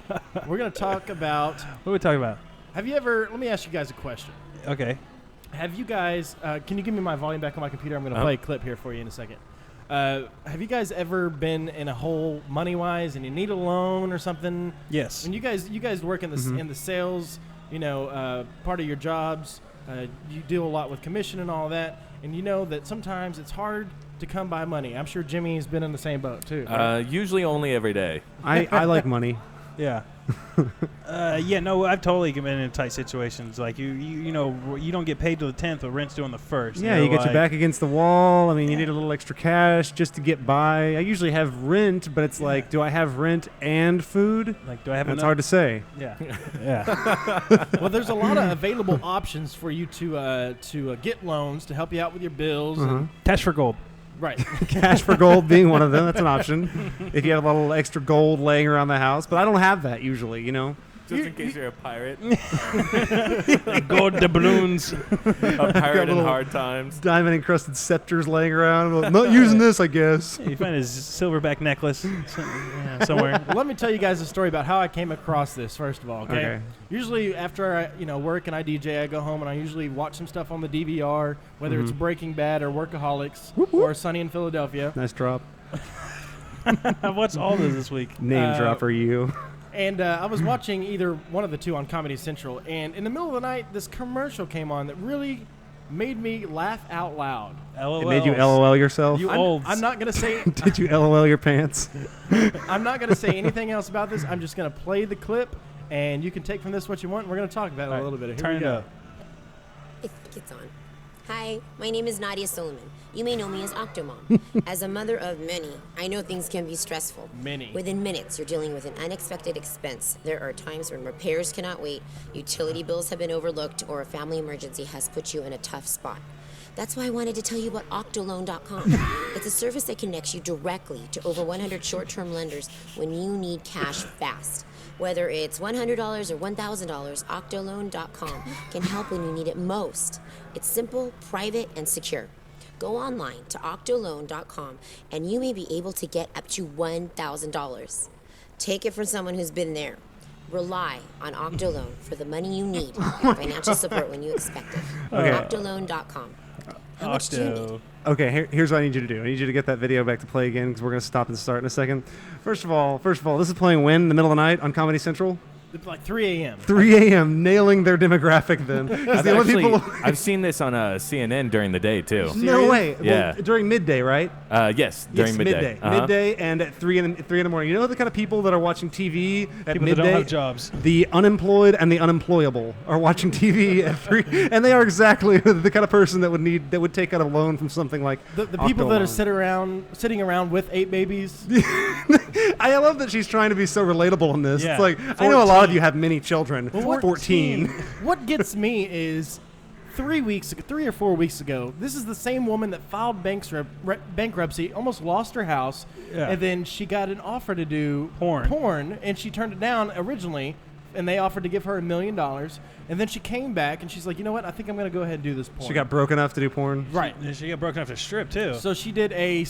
we're going to talk about. What are we talking about? Have you ever? Let me ask you guys a question. Okay. Have you guys? Can you give me my volume back on my computer? I'm going to play a clip here for you in a second. Have you guys ever been in a hole money-wise and you need a loan or something? Yes. When you guys work in the in the sales, part of your jobs, you deal a lot with commission and all that, and you know that sometimes it's hard to come by money. I'm sure Jimmy's been in the same boat too. Right? Usually only every day. I like money. Yeah. No, I've totally been in tight situations. Like you don't get paid till the 10th, but rent's due on the 1st. Yeah, you get your back against the wall. I mean, you need a little extra cash just to get by. I usually have rent, but it's like, do I have rent and food? Like, do I have It's enough? hard to say. Yeah. Yeah. Well, there's a lot of available options for you to get loans to help you out with your bills. And, Cash for gold. right. Cash for gold being one of them. That's an option if you have a little extra gold laying around the house. But I don't have that usually, Just in case you're a pirate. Gold doubloons. A pirate in hard times. Diamond-encrusted scepters laying around. Well, not using this, I guess. You find his silverback necklace somewhere. Well, let me tell you guys a story about how I came across this, first of all, okay? Usually after I work and I DJ, I go home and I usually watch some stuff on the DVR, whether it's Breaking Bad or Workaholics or Sunny in Philadelphia. Nice drop. I've watched all this week. Name dropper, you. And I was watching either one of the two on Comedy Central, and in the middle of the night, this commercial came on that really made me laugh out loud. LOL. It made you LOL yourself. I'm not going to say... Did you LOL your pants? I'm not going to say anything else about this. I'm just going to play the clip, and you can take from this what you want. We're going to talk about it a little bit. Here Turn we it go. up. It's on. Hi, my name is Nadia Solomon. You may know me as Octomom. As a mother of many, I know things can be stressful. Many. Within minutes, you're dealing with an unexpected expense. There are times when repairs cannot wait, utility bills have been overlooked, or a family emergency has put you in a tough spot. That's why I wanted to tell you about Octoloan.com. It's a service that connects you directly to over 100 short-term lenders when you need cash fast. Whether it's $100 or $1,000, Octoloan.com can help when you need it most. It's simple, private, and secure. Go online to Octoloan.com and you may be able to get up to $1,000. Take it from someone who's been there. Rely on Octoloan for the money you need and financial support when you expect it. Okay. Octoloan.com. How much do you need? Okay, here's what I need you to do. I need you to get that video back to play again because we're going to stop and start in a second. First of all, this is playing when? In the middle of the night on Comedy Central? It's like 3 a.m. 3 a.m. Nailing their demographic then. I've seen this on CNN during the day, too. No way. Yeah. Well, during midday, right? Yes, during midday. Midday and at 3 in the morning. You know the kind of people that are watching TV at People midday? that don't have jobs. The unemployed and the unemployable are watching TV at 3, and they are exactly the kind of person that would take out a loan from something like The people that Octoloan. are sitting around with 8 babies. I love that she's trying to be so relatable in this. Yeah. It's like, I know a lot of you have many children. 14. What gets me is 3 or 4 weeks ago, this is the same woman that filed bankruptcy, almost lost her house, and then she got an offer to do porn, and she turned it down originally, and they offered to give her $1 million, and then she came back, and she's like, you know what, I think I'm going to go ahead and do this porn. She got broke enough to do porn? Right. She got broken off to strip, too. So she did a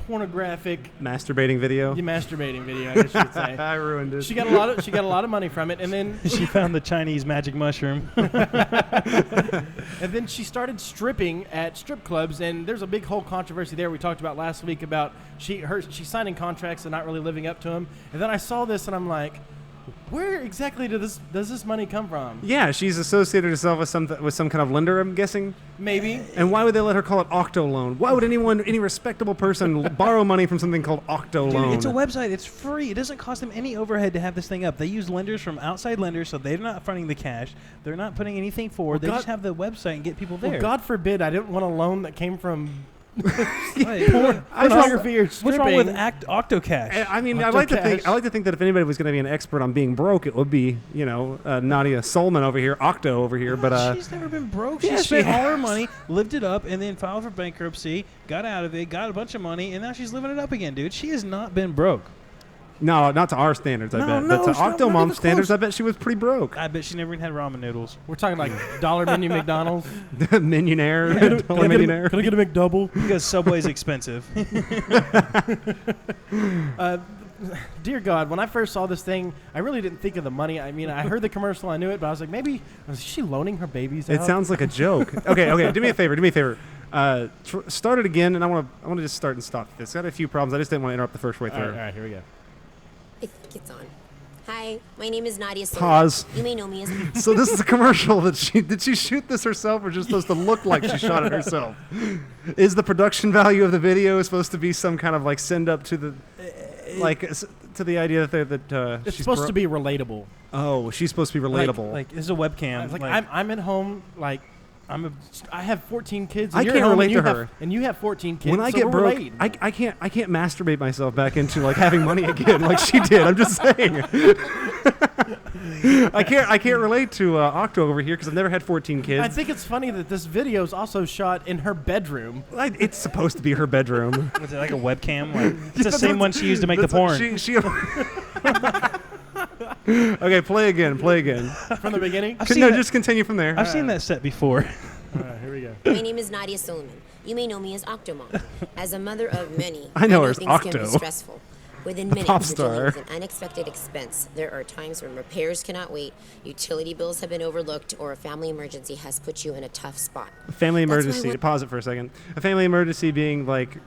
pornographic masturbating video. Masturbating video, I guess you could say. I ruined it. She got a lot of money from it, and then She found the Chinese magic mushroom. and then she started stripping at strip clubs, and there's a big whole controversy there we talked about last week about she's signing contracts and not really living up to them. And then I saw this, and I'm like, where exactly does this money come from? Yeah, she's associated herself with some kind of lender, I'm guessing. Maybe. And why would they let her call it Octo Loan? Why would any respectable person borrow money from something called Octo Loan? Dude, it's a website. It's free. It doesn't cost them any overhead to have this thing up. They use lenders from outside lenders, so they're not fronting the cash. They're not putting anything forward. They just have the website and get people there. Well, God forbid I didn't want a loan that came from pornography or stripping. What's wrong with Octocash? I mean, I like to think that if anybody was going to be an expert on being broke, it would be, Nadia Solman over here, Octo over here. But she's never been broke. She spent all her money, lived it up, and then filed for bankruptcy, got out of it, got a bunch of money, and now she's living it up again, dude. She has not been broke. No, not to our standards, I bet. But to Octo Mom's standards, I bet she was pretty broke. I bet she never even had ramen noodles. We're talking like dollar menu McDonald's. Millionaire. Dollar millionaire. Can I get a McDouble? Because Subway's expensive. Dear God, when I first saw this thing, I really didn't think of the money. I mean, I heard the commercial, I knew it, but I was like, maybe, is she loaning her babies out? It sounds like a joke. Okay, do me a favor. Start it again, and I want to just start and stop this. I got a few problems. I just didn't want to interrupt the first way through. All right, here we go. I think it's on. Hi, my name is Nadia Solman. Pause. You may know me as... So this is a commercial did she shoot this herself, or just supposed to look like she shot it herself? Is the production value of the video supposed to be some kind of like send up to the to the idea that it's she's supposed to be relatable? Oh, she's supposed to be relatable. Like this is a webcam. I'm at home, like I have 14 kids. And I you're can't at home relate to her. And you have 14 kids. When I get broke, I can't masturbate myself back into like having money again, like she did. I'm just saying. I can't relate to Octo over here because I've never had 14 kids. I think it's funny that this video is also shot in her bedroom. It's supposed to be her bedroom. Was it like a webcam? It's the same one she used to make the porn. Okay, play again. From the beginning? Just continue from there. I've seen that set before. All right, here we go. My name is Nadia Solman. You may know me as Octomom. As a mother of many, I know her as things Octo. can be stressful. Within minutes, pop you're star. dealing with an unexpected expense. There are times when repairs cannot wait, utility bills have been overlooked, or a family emergency has put you in a tough spot. Family emergency. Pause it for a second. A family emergency being like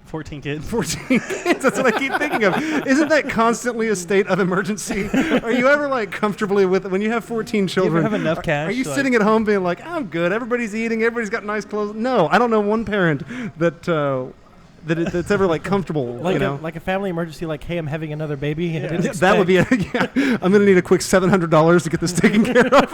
14 kids. 14 kids. That's what I keep thinking of. Isn't that constantly a state of emergency? Are you ever like comfortably with when you have 14 children? You ever have enough cash? Are you sitting at home being like, I'm good. Everybody's eating. Everybody's got nice clothes. No, I don't know one parent that's ever like comfortable. Like a family emergency. Like, hey, I'm having another baby. Yeah. That would be. I'm gonna need a quick $700 to get this taken care of.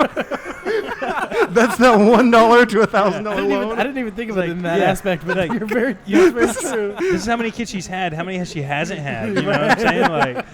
That's that $1 to $1,000 loan. I didn't even think of it in that aspect, but you're very true. This is how many kids she's had. How many she hasn't had? You know what I'm saying? Like,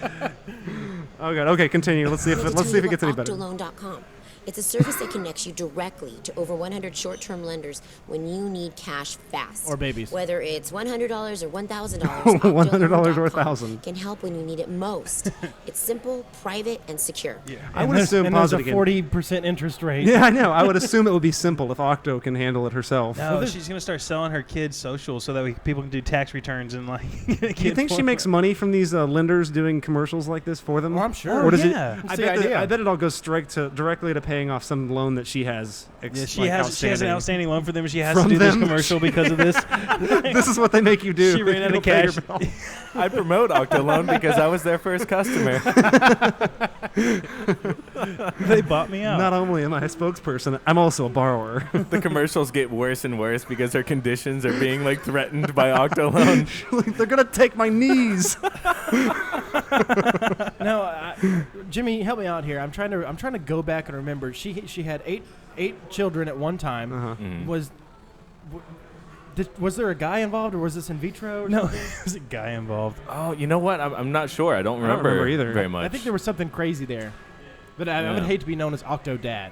oh god. Okay, continue. Let's see if it gets any better. Octoloan.com. It's a service that connects you directly to over 100 short-term lenders when you need cash fast. Or babies. Whether it's $100 or $1,000, $100 or $1,000 can help when you need it most. It's simple, private, and secure. Yeah. I would assume there's a 40% interest rate. Yeah, I know. I would assume it would be simple if Octo can handle it herself. No, she's gonna start selling her kids socials so that people can do tax returns and like. Do you think she makes money from these lenders doing commercials like this for them? Well, I'm sure. Or does That's the idea. I bet it all goes directly to paying off some loan that she has. She has an outstanding loan for them. She has to do this commercial because of this. This is what they make you do. She ran out of cash. I promote Octoloan because I was their first customer. They bought me out. Not only am I a spokesperson, I'm also a borrower. The commercials get worse and worse because her conditions are being like threatened by Octoloan. Like, they're gonna take my knees. No, Jimmy, help me out here. I'm trying to go back and remember. She had eight children at one time. Uh-huh. Was there a guy involved, or was this in vitro? No, there was a guy involved. Oh, you know what? I'm not sure. I don't remember either. Very much. I think there was something crazy there. But I would hate to be known as Octo Dad.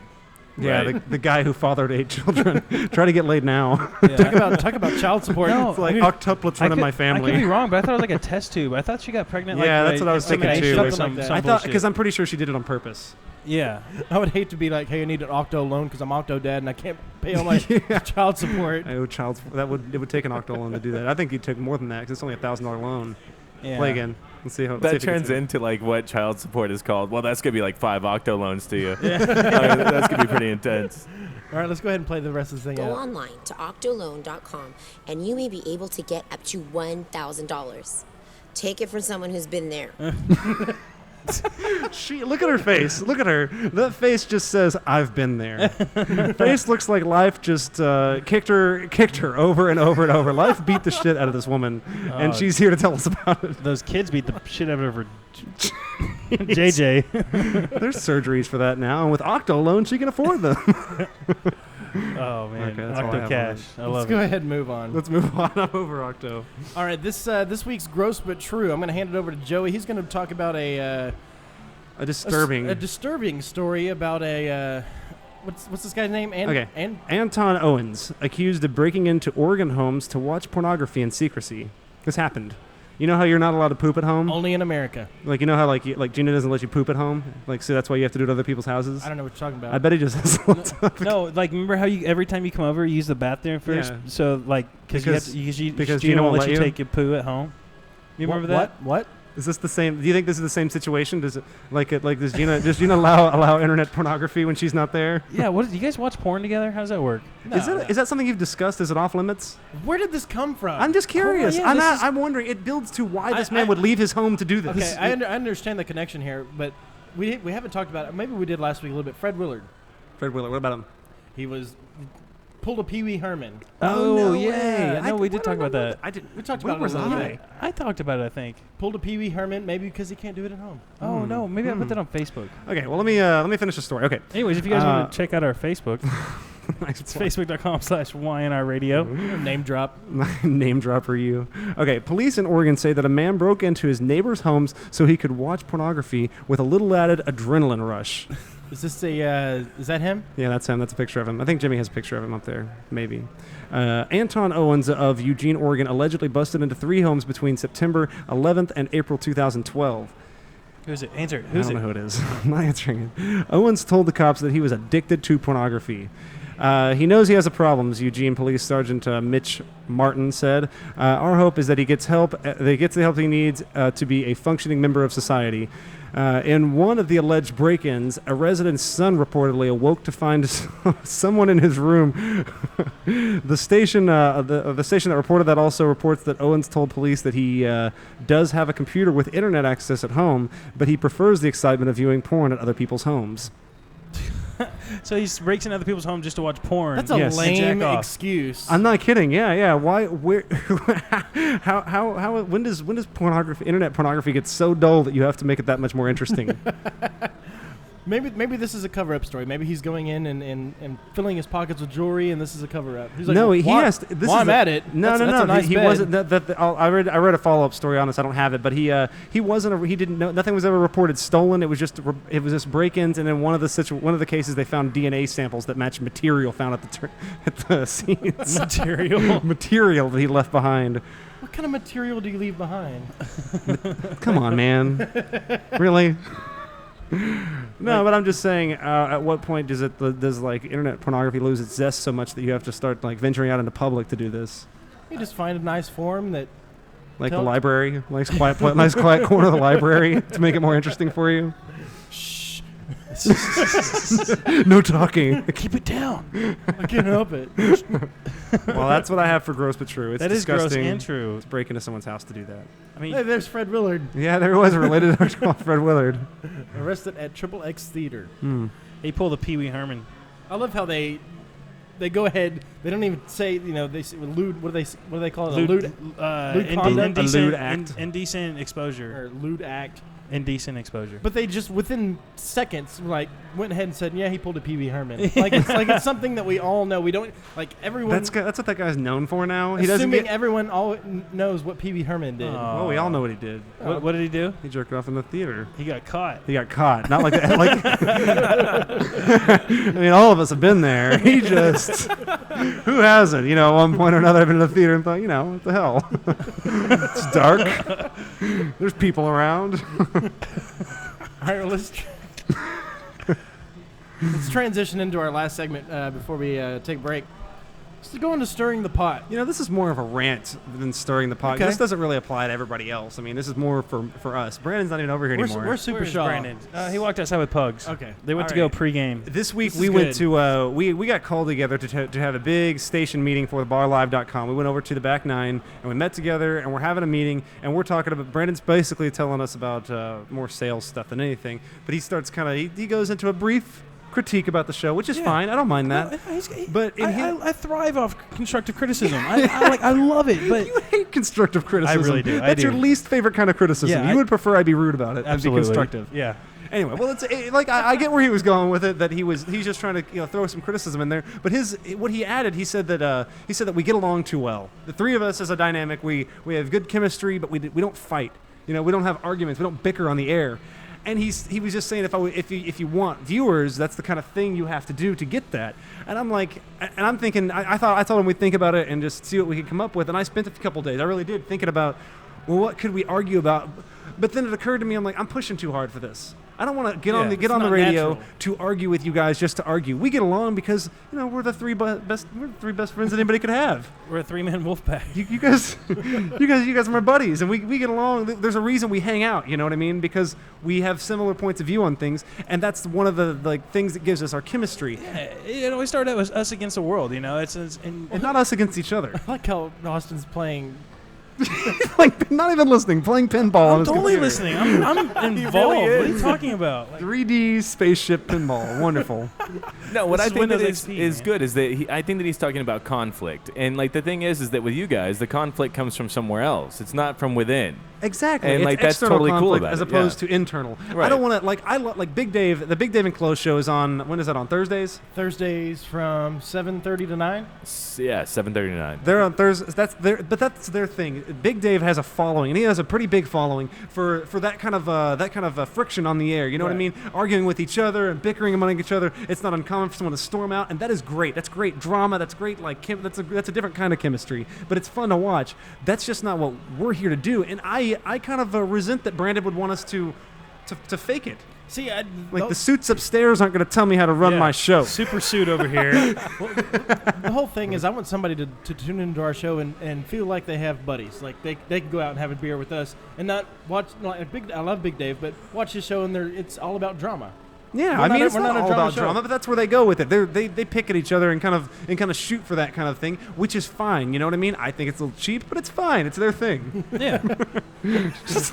Yeah, right. the guy who fathered 8 children. Try to get laid now. Yeah. Talk about child support. No, it's like octuplets running my family. I could be wrong, but I thought it was like a test tube. I thought she got pregnant. Yeah, that's what I was thinking too. Something like that. I thought, because I'm pretty sure she did it on purpose. Yeah. I would hate to be like, hey, I need an Octo loan because I'm Octo dad and I can't pay all my child support. I owe it would take an Octo loan to do that. I think you'd take more than that because it's only $1,000 loan. Yeah. Play again. Let's see how That turns into like what child support is called. Well, that's gonna be like 5 Octo loans to you. I mean, that's gonna be pretty intense. All right, let's go ahead and play the rest of the thing Go out. online to octoloan.com and you may be able to get up to $1,000. Take it from someone who's been there. Look at her face. Look at her. That face just says, "I've been there." Her face looks like life just kicked her over and over and over. Life beat the shit out of this woman, and she's here to tell us about it. Those kids beat the shit out of her. JJ. There's surgeries for that now, and with Octo loan, she can afford them. Oh man, Okay, that's all I Octo have Cash. on I Let's love go it. ahead and move on. Let's move on. I'm over Octo. All right, this week's Gross But True. I'm going to hand it over to Joey. He's going to talk about a disturbing story about a what's this guy's name? Anton Owens, accused of breaking into Oregon homes to watch pornography in secrecy. This happened. You know how you're not allowed to poop at home? Only in America. Like, you know how like Gina doesn't let you poop at home? Like, so that's why you have to do it at other people's houses? I don't know what you're talking about. I bet he just has No, like remember how you every time you come over, you use the bathroom first? Yeah. So like because Gina Gina won't won't let you let you? take your poo at home. You remember that? What? Is this the same? Do you think this is the same situation? Does Gina allow internet pornography when she's not there? Yeah. What? Do you guys watch porn together? How does that work? No, Is that something you've discussed? Is it off limits? Where did this come from? I'm just curious. yeah, I'm wondering. It builds to why this man would leave his home to do this. Okay, I understand the connection here, but we haven't talked about it. Maybe we did last week a little bit. Fred Willard. Fred Willard. What about him? He pulled a Pee Wee Herman. Oh, no yeah. way. I know we did talk about that. We talked Where about it was a little I? bit. I talked about it, I think. Pulled a Pee Wee Herman, maybe because he can't do it at home. Oh no, maybe I put that on Facebook. Okay. Well, let me finish the story. Okay. Anyways, if you guys want to check out our Facebook, Nice it's plug. facebook.com/YNR Radio. Name drop. Name drop for you. Okay, police in Oregon say that a man broke into his neighbor's homes so he could watch pornography with a little added adrenaline rush. Is this is that him? Yeah, that's him. That's a picture of him. I think Jimmy has a picture of him up there. Maybe. Anton Owens of Eugene, Oregon, allegedly busted into 3 homes between September 11th and April 2012. Who's it? Answer it. I Who's don't it? know who it is. I'm not answering it. Owens told the cops that he was addicted to pornography. He knows he has a problem, Eugene Police Sergeant Mitch Martin said. Our hope is that he gets help. That he gets the help he needs to be a functioning member of society. In one of the alleged break-ins, a resident's son reportedly awoke to find someone in his room. The station that reported that also reports that Owens told police that he does have a computer with internet access at home, but he prefers the excitement of viewing porn at other people's homes. So he breaks into other people's homes just to watch porn. That's a Yes. And jack lame off. excuse. I'm not kidding. Yeah. Why? Where? How? When does pornography, internet pornography, get so dull that you have to make it that much more interesting? Maybe this is a cover-up story. Maybe he's going in and filling his pockets with jewelry, and this is a cover-up. He's like, No, he "Why- asked. This while is I'm at it. No, that's a nice he bed." wasn't. I read a follow-up story on this. I don't have it, but he wasn't. He didn't know. Nothing was ever reported stolen. It was just break-ins, and in one of the cases they found DNA samples that matched material found at the scenes. Material that he left behind. What kind of material do you leave behind? Come on, man. Really? No, but I'm just saying. At what point does internet pornography lose its zest so much that you have to start like venturing out into public to do this? You just find a nice forum that. Like the library, nice quiet corner of the library to make it more interesting for you. Shh. No talking. Keep it down. I can't help it. Well, that's what I have for gross but true. It's That is gross disgusting. and true. To break into someone's house to do that. I mean, Hey, there's Fred Willard, Yeah, there was a related article on Fred Willard. arrested at Triple X Theater. he pulled a Pee Wee Herman. I love how they go ahead. They don't even say, they say lewd. What do they call it? Lewd conduct? lewd act. Indecent exposure. Or lewd act. Indecent exposure. But they just within seconds went ahead and said, yeah, he pulled a Pee Wee Herman. It's something that we all know. We don't everyone. That's what that guy's known for now. He doesn't assuming get. everyone all knows what Pee Wee Herman did. Well, we all know what he did. What did he do? He jerked off in the theater. He got caught. He got caught. Not like that. I mean, all of us have been there. He just. Who hasn't? At one point or another, I've been in the theater and thought, what the hell? It's dark. There's people around. All right, well, let's. Let's transition into our last segment before we take a break. Let's go into stirring the pot. You know, this is more of a rant than stirring the pot. Okay. This doesn't really apply to everybody else. I mean, this is more for us. Brandon's not even over here anymore. We're Super Where's Shaw. Brandon? He walked outside with Pugs. Okay. They went All to go right. pregame. This week This we is went good. to we got called together to have a big station meeting for thebarlive.com. We went over to the back nine and we met together and we're having a meeting and we're talking about Brandon's basically telling us about more sales stuff than anything. But he starts he goes into a brief critique about the show, which is fine. I don't mind that. But I thrive off constructive criticism. I love it. But you hate constructive criticism. I really do. That's your least favorite kind of criticism. Yeah, you would prefer I be rude about it than be constructive. Yeah. Anyway, well, I get where he was going with it. That he's just trying to throw some criticism in there. But what he added, he said that we get along too well. The three of us as a dynamic, we have good chemistry, but we don't fight. We don't have arguments. We don't bicker on the air. And he was just saying if you want viewers, that's the kind of thing you have to do to get that. And I'm like, and I'm thinking, I told him we'd think about it and just see what we could come up with. And I spent a couple days, I really did, thinking about, well, what could we argue about? But then it occurred to me, I'm like, I'm pushing too hard for this. I don't want to get on the radio natural to argue with you guys just to argue. We get along because we're the three best friends that anybody could have. We're a three-man wolf pack. You guys are my buddies, and we get along. There's a reason we hang out. You know what I mean? Because we have similar points of view on things, and that's one of the things that gives us our chemistry. Yeah, we started out as us against the world. And not us against each other. I like how Austin's playing. Not even listening, playing pinball. I'm totally listening. I'm involved. What are you talking about? 3D spaceship pinball, wonderful. No, what This I is think Windows that XP, is man. good is that I think that he's talking about conflict, and the thing is that with you guys, the conflict comes from somewhere else. It's not from within. Exactly, And, it's that's external totally cool conflict about as it, opposed yeah. to internal. I Right. don't want to I like Big Dave. The Big Dave and Close show is on. When is that on? Thursdays. Thursdays from 7:30 to 9. Yeah, 7:39. They're on Thursdays. That's their thing. Big Dave has a following, and he has a pretty big following for that kind of friction on the air. You know what I mean? Arguing with each other and bickering among each other. It's not uncommon for someone to storm out, and that is great. That's great drama. That's great. That's a different kind of chemistry, but it's fun to watch. That's just not what we're here to do. And I kind of resent that Brandon would want us to fake it. See, The suits upstairs aren't going to tell me how to run my show. Super suit over here. the whole thing is I want somebody to tune into our show and feel like they have buddies. Like they can go out and have a beer with us and not watch. I love Big Dave, but watch his show and it's all about drama. Yeah, it's not all about drama, but that's where they go with it. They pick at each other and kind of shoot for that kind of thing, which is fine. You know what I mean? I think it's a little cheap, but it's fine. It's their thing. Yeah. It's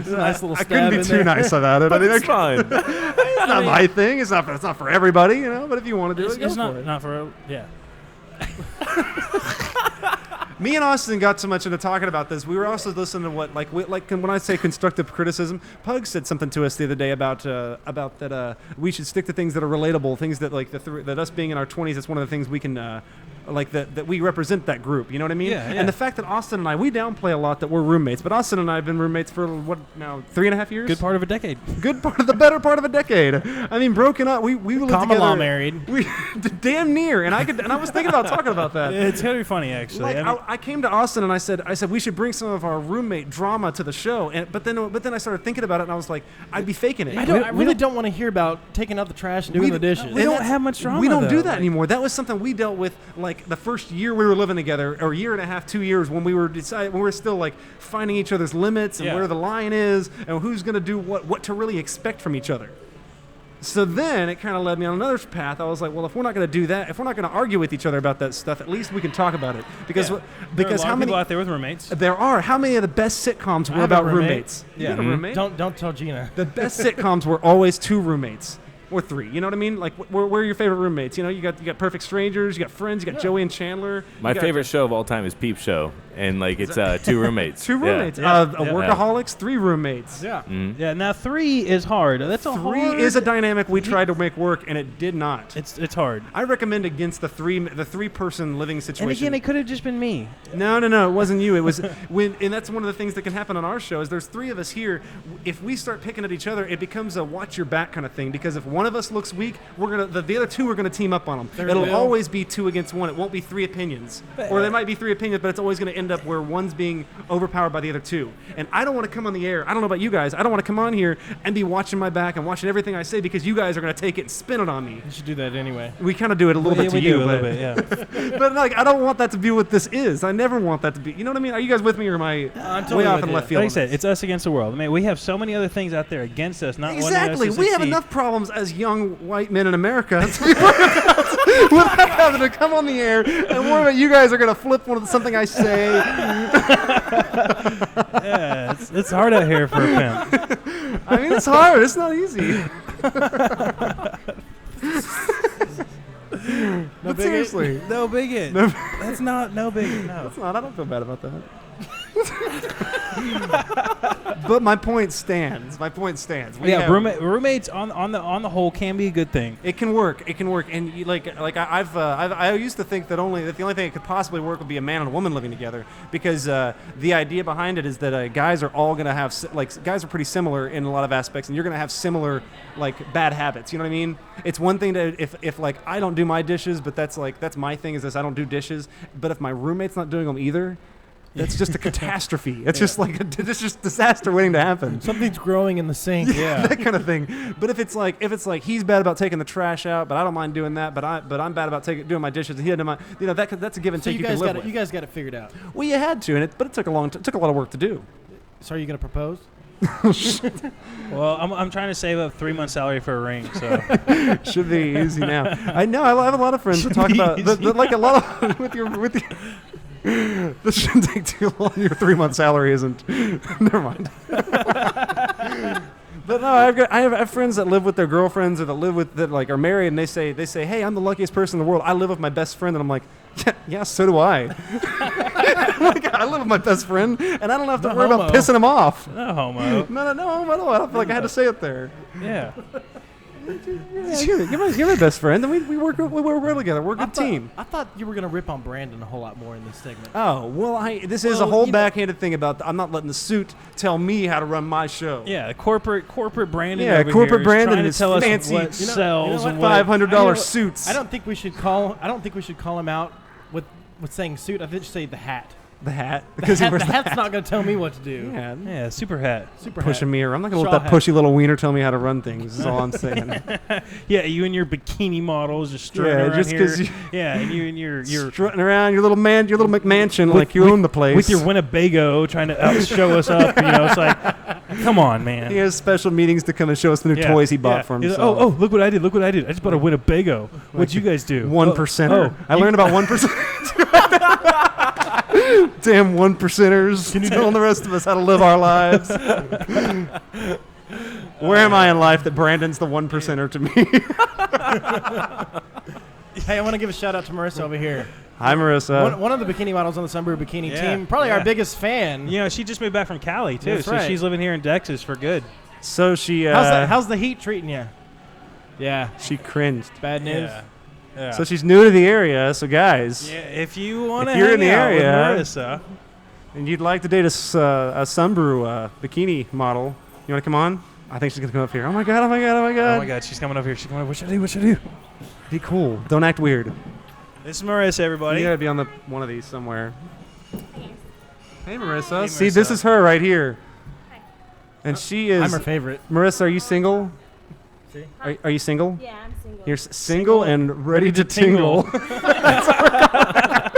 a nice little I stab couldn't be in too there. nice about it. But it's fine. It's not my thing. It's not for everybody. But if you want to do it, It's go for it. not for yeah. Me and Austin got so much into talking about this. We were also listening to what, when I say constructive criticism, Pug said something to us the other day about that we should stick to things that are relatable, things that that us being in our 20s, that's one of the things we can that we represent that group. You know what I mean? Yeah. And the fact that Austin and we downplay a lot that we're roommates, but Austin and I have been roommates for what now, 3.5 years? Good part of a decade. Good part of the better part of a decade. I mean, broken up. We lived Common together. law married. We damn near, and I was thinking about talking about that. It's gonna be funny actually. I came to Austin and I said we should bring some of our roommate drama to the show, but then I started thinking about it and I was like, I'd be faking it. I really don't want to hear about taking out the trash and doing the dishes. We don't have much drama. We don't do though. that anymore. That was something we dealt with the first year we were living together, or year and a half, 2 years, when we were still finding each other's limits and where the line is and who's going to do what to really expect from each other. So then it kind of led me on another path. I was like, well, if we're not going to do that, if we're not going to argue with each other about that stuff, at least we can talk about it. Because There are a lot how of many people out there with roommates? there are? How many of the best sitcoms were have a about roommate. roommates? You Yeah. got a roommate? Don't tell Gina. The best sitcoms were always two roommates. Or three, you know what I mean? Where are your favorite roommates? You got Perfect Strangers, you got Friends, you got Joey and Chandler. My favorite show of all time is Peep Show, and it's two roommates. Two roommates. Yeah. Workaholics, three roommates. Yeah. Yeah. Now 3 is hard. That's a Three hard. is a dynamic we tried to make work, and it did not. It's hard. I recommend against the three person living situation. And again, it could have just been me. No, it wasn't you. It was and that's one of the things that can happen on our show is there's three of us here. If we start picking at each other, it becomes a watch your back kind of thing, because if one of us looks weak, the other two are gonna team up on them. It'll always be 2 against 1. It won't be 3 opinions, or there might be 3 opinions, but it's always gonna end end up where one's being overpowered by the other two. And I don't want to come on the air. I don't know about you guys. I don't want to come on here and be watching my back and watching everything I say because you guys are going to take it and spin it on me. You should do that anyway. We kind of do it a little bit to you, but but like I don't want that to be what this is. I never want that to be. You know what I mean? Are you guys with me, or am I totally way off in left field? Like I said, it's us against the world. I mean, we have so many other things out there against us. Not Exactly. wanting us to We have succeed. enough problems as young white men in America to be worried without having to come on the air and worry about you guys are going to flip something I say. Yeah, it's hard out here for a pimp. I mean, it's hard. It's not easy. But seriously. No bigot. That's not no bigot. No. That's not. I don't feel bad about that. But my point stands. We have- Roommates on the whole can be a good thing. It can work. And I used to think that the only thing that could possibly work would be a man and a woman living together, because the idea behind it is that guys are all gonna have guys are pretty similar in a lot of aspects, and you're gonna have similar bad habits. You know what I mean? It's one thing to if I don't do my dishes, but that's my thing is this: I don't do dishes. But if my roommate's not doing them either, that's just a catastrophe. It's just it's just disaster waiting to happen. Something's growing in the sink. Yeah, that kind of thing. But if it's like he's bad about taking the trash out, but I don't mind doing that, but I'm bad about doing my dishes, and he doesn't mind. That's a give and So take. you can live with. you guys got it figured out. Well, you had to, but it took a lot of work to do. So are you gonna propose? Well, I'm trying to save up 3 months' salary for a ring, so Should be easy now. I know. I have a lot of friends that talk about like a lot of with your. This shouldn't take too long. Your 3 month salary isn't. Never mind. But no, I have friends that live with their girlfriends or that are married, and they say, hey, I'm the luckiest person in the world. I live with my best friend, and I'm like, yeah, so do I. I live with my best friend, and I don't have to worry about pissing him off. no homo. No homo at all. I don't feel like I had to say it there. Yeah. You're my best friend, and we work well together. We're a good team. I thought you were gonna rip on Brandon a whole lot more in this segment. Oh well, this is a whole backhanded thing about I'm not letting the suit tell me how to run my show. Yeah, corporate Brandon. Yeah, over corporate here is Brandon trying to is tell fancy. us what sells and what. $500 suits. I don't think we should call him out with saying suit. I think we should say the hat. The hat, Because the hat's not going to tell me what to do. Yeah, Yeah, super hat. Super pushing hat. me around. I'm not gonna Straw let that hat. pushy little wiener tell me how to run things. Is all I'm saying. Yeah, you and your bikini models just strutting Yeah, around just here. 'cause you- Yeah, and you and your strutting around your little McMansion like you own the place. with your Winnebago trying to show us up. It's like, come on, man. He has special meetings to come and show us the new toys he bought for He's himself. like, oh, look what I did. I just bought a Winnebago. What'd you guys do? 1%er. I learned about 1%. Damn 1%ers. Can you telling the rest of us how to live our lives? Where am I in life that Brandon's the 1%er to me? Hey, I want to give a shout out to Marissa over here. Hi, Marissa. One of the bikini models on the Sunbrew Bikini Yeah, team. Probably yeah. our biggest fan. She just moved back from Cali, too. That's so right. she's living here in Texas for good. So she How's the heat treating you? Yeah. she cringed. Bad news. Yeah. So she's new to the area. So guys, Yeah, if you want to If you're hang in the out area- with Marissa, and you'd like to date a Sunbrew bikini model, you want to come on? I think she's gonna come up here. Oh my god! oh my God, she's coming over here. She's coming over. What should I do? Be cool. Don't act weird. This is Marissa, everybody. You gotta be on one of these somewhere. Hey, Marissa. Hey, See, this Marissa. is her right here. And she is. I'm her favorite. Marissa, are you single? See? Are you single? Yeah, I'm single. You're single and ready to tingle.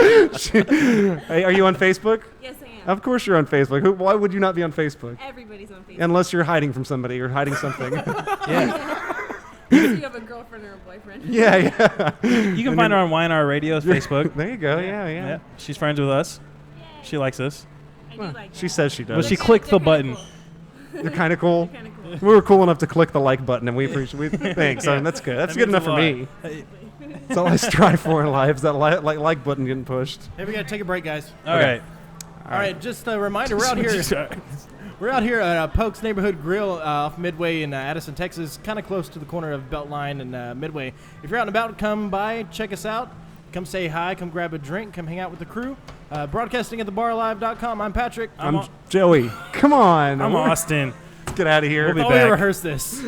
Hey, are you on Facebook? Yes, I am. Of course you're on Facebook. Why would you not be on Facebook? Everybody's on Facebook. Unless you're hiding from somebody or hiding something. Unless you have a girlfriend or a boyfriend. Yeah. You can find her on YNR Radio's Facebook. There you go. Yeah. She's friends with us. She likes us. I do like She that. says she Well, does. she clicked the button. You're kind of cool. Kinda cool. We were cool enough to click the like button, and we appreciate. Thanks. I mean, that's good. That's That good means enough a for lot. me. That's all I strive for in life. Is that like button getting pushed. Hey, we got to take a break, guys. All right. All right, just a reminder, we're out here. We're out here at Polk's Neighborhood Grill off Midway in Addison, Texas, kind of close to the corner of Beltline and Midway. If you're out and about, come by, check us out. Come say hi, come grab a drink, come hang out with the crew. Broadcasting at thebarlive.com. I'm Patrick. I'm Joey. Come on. I'm Austin. Let's get out of here. We'll be Oh, back. we rehearse this.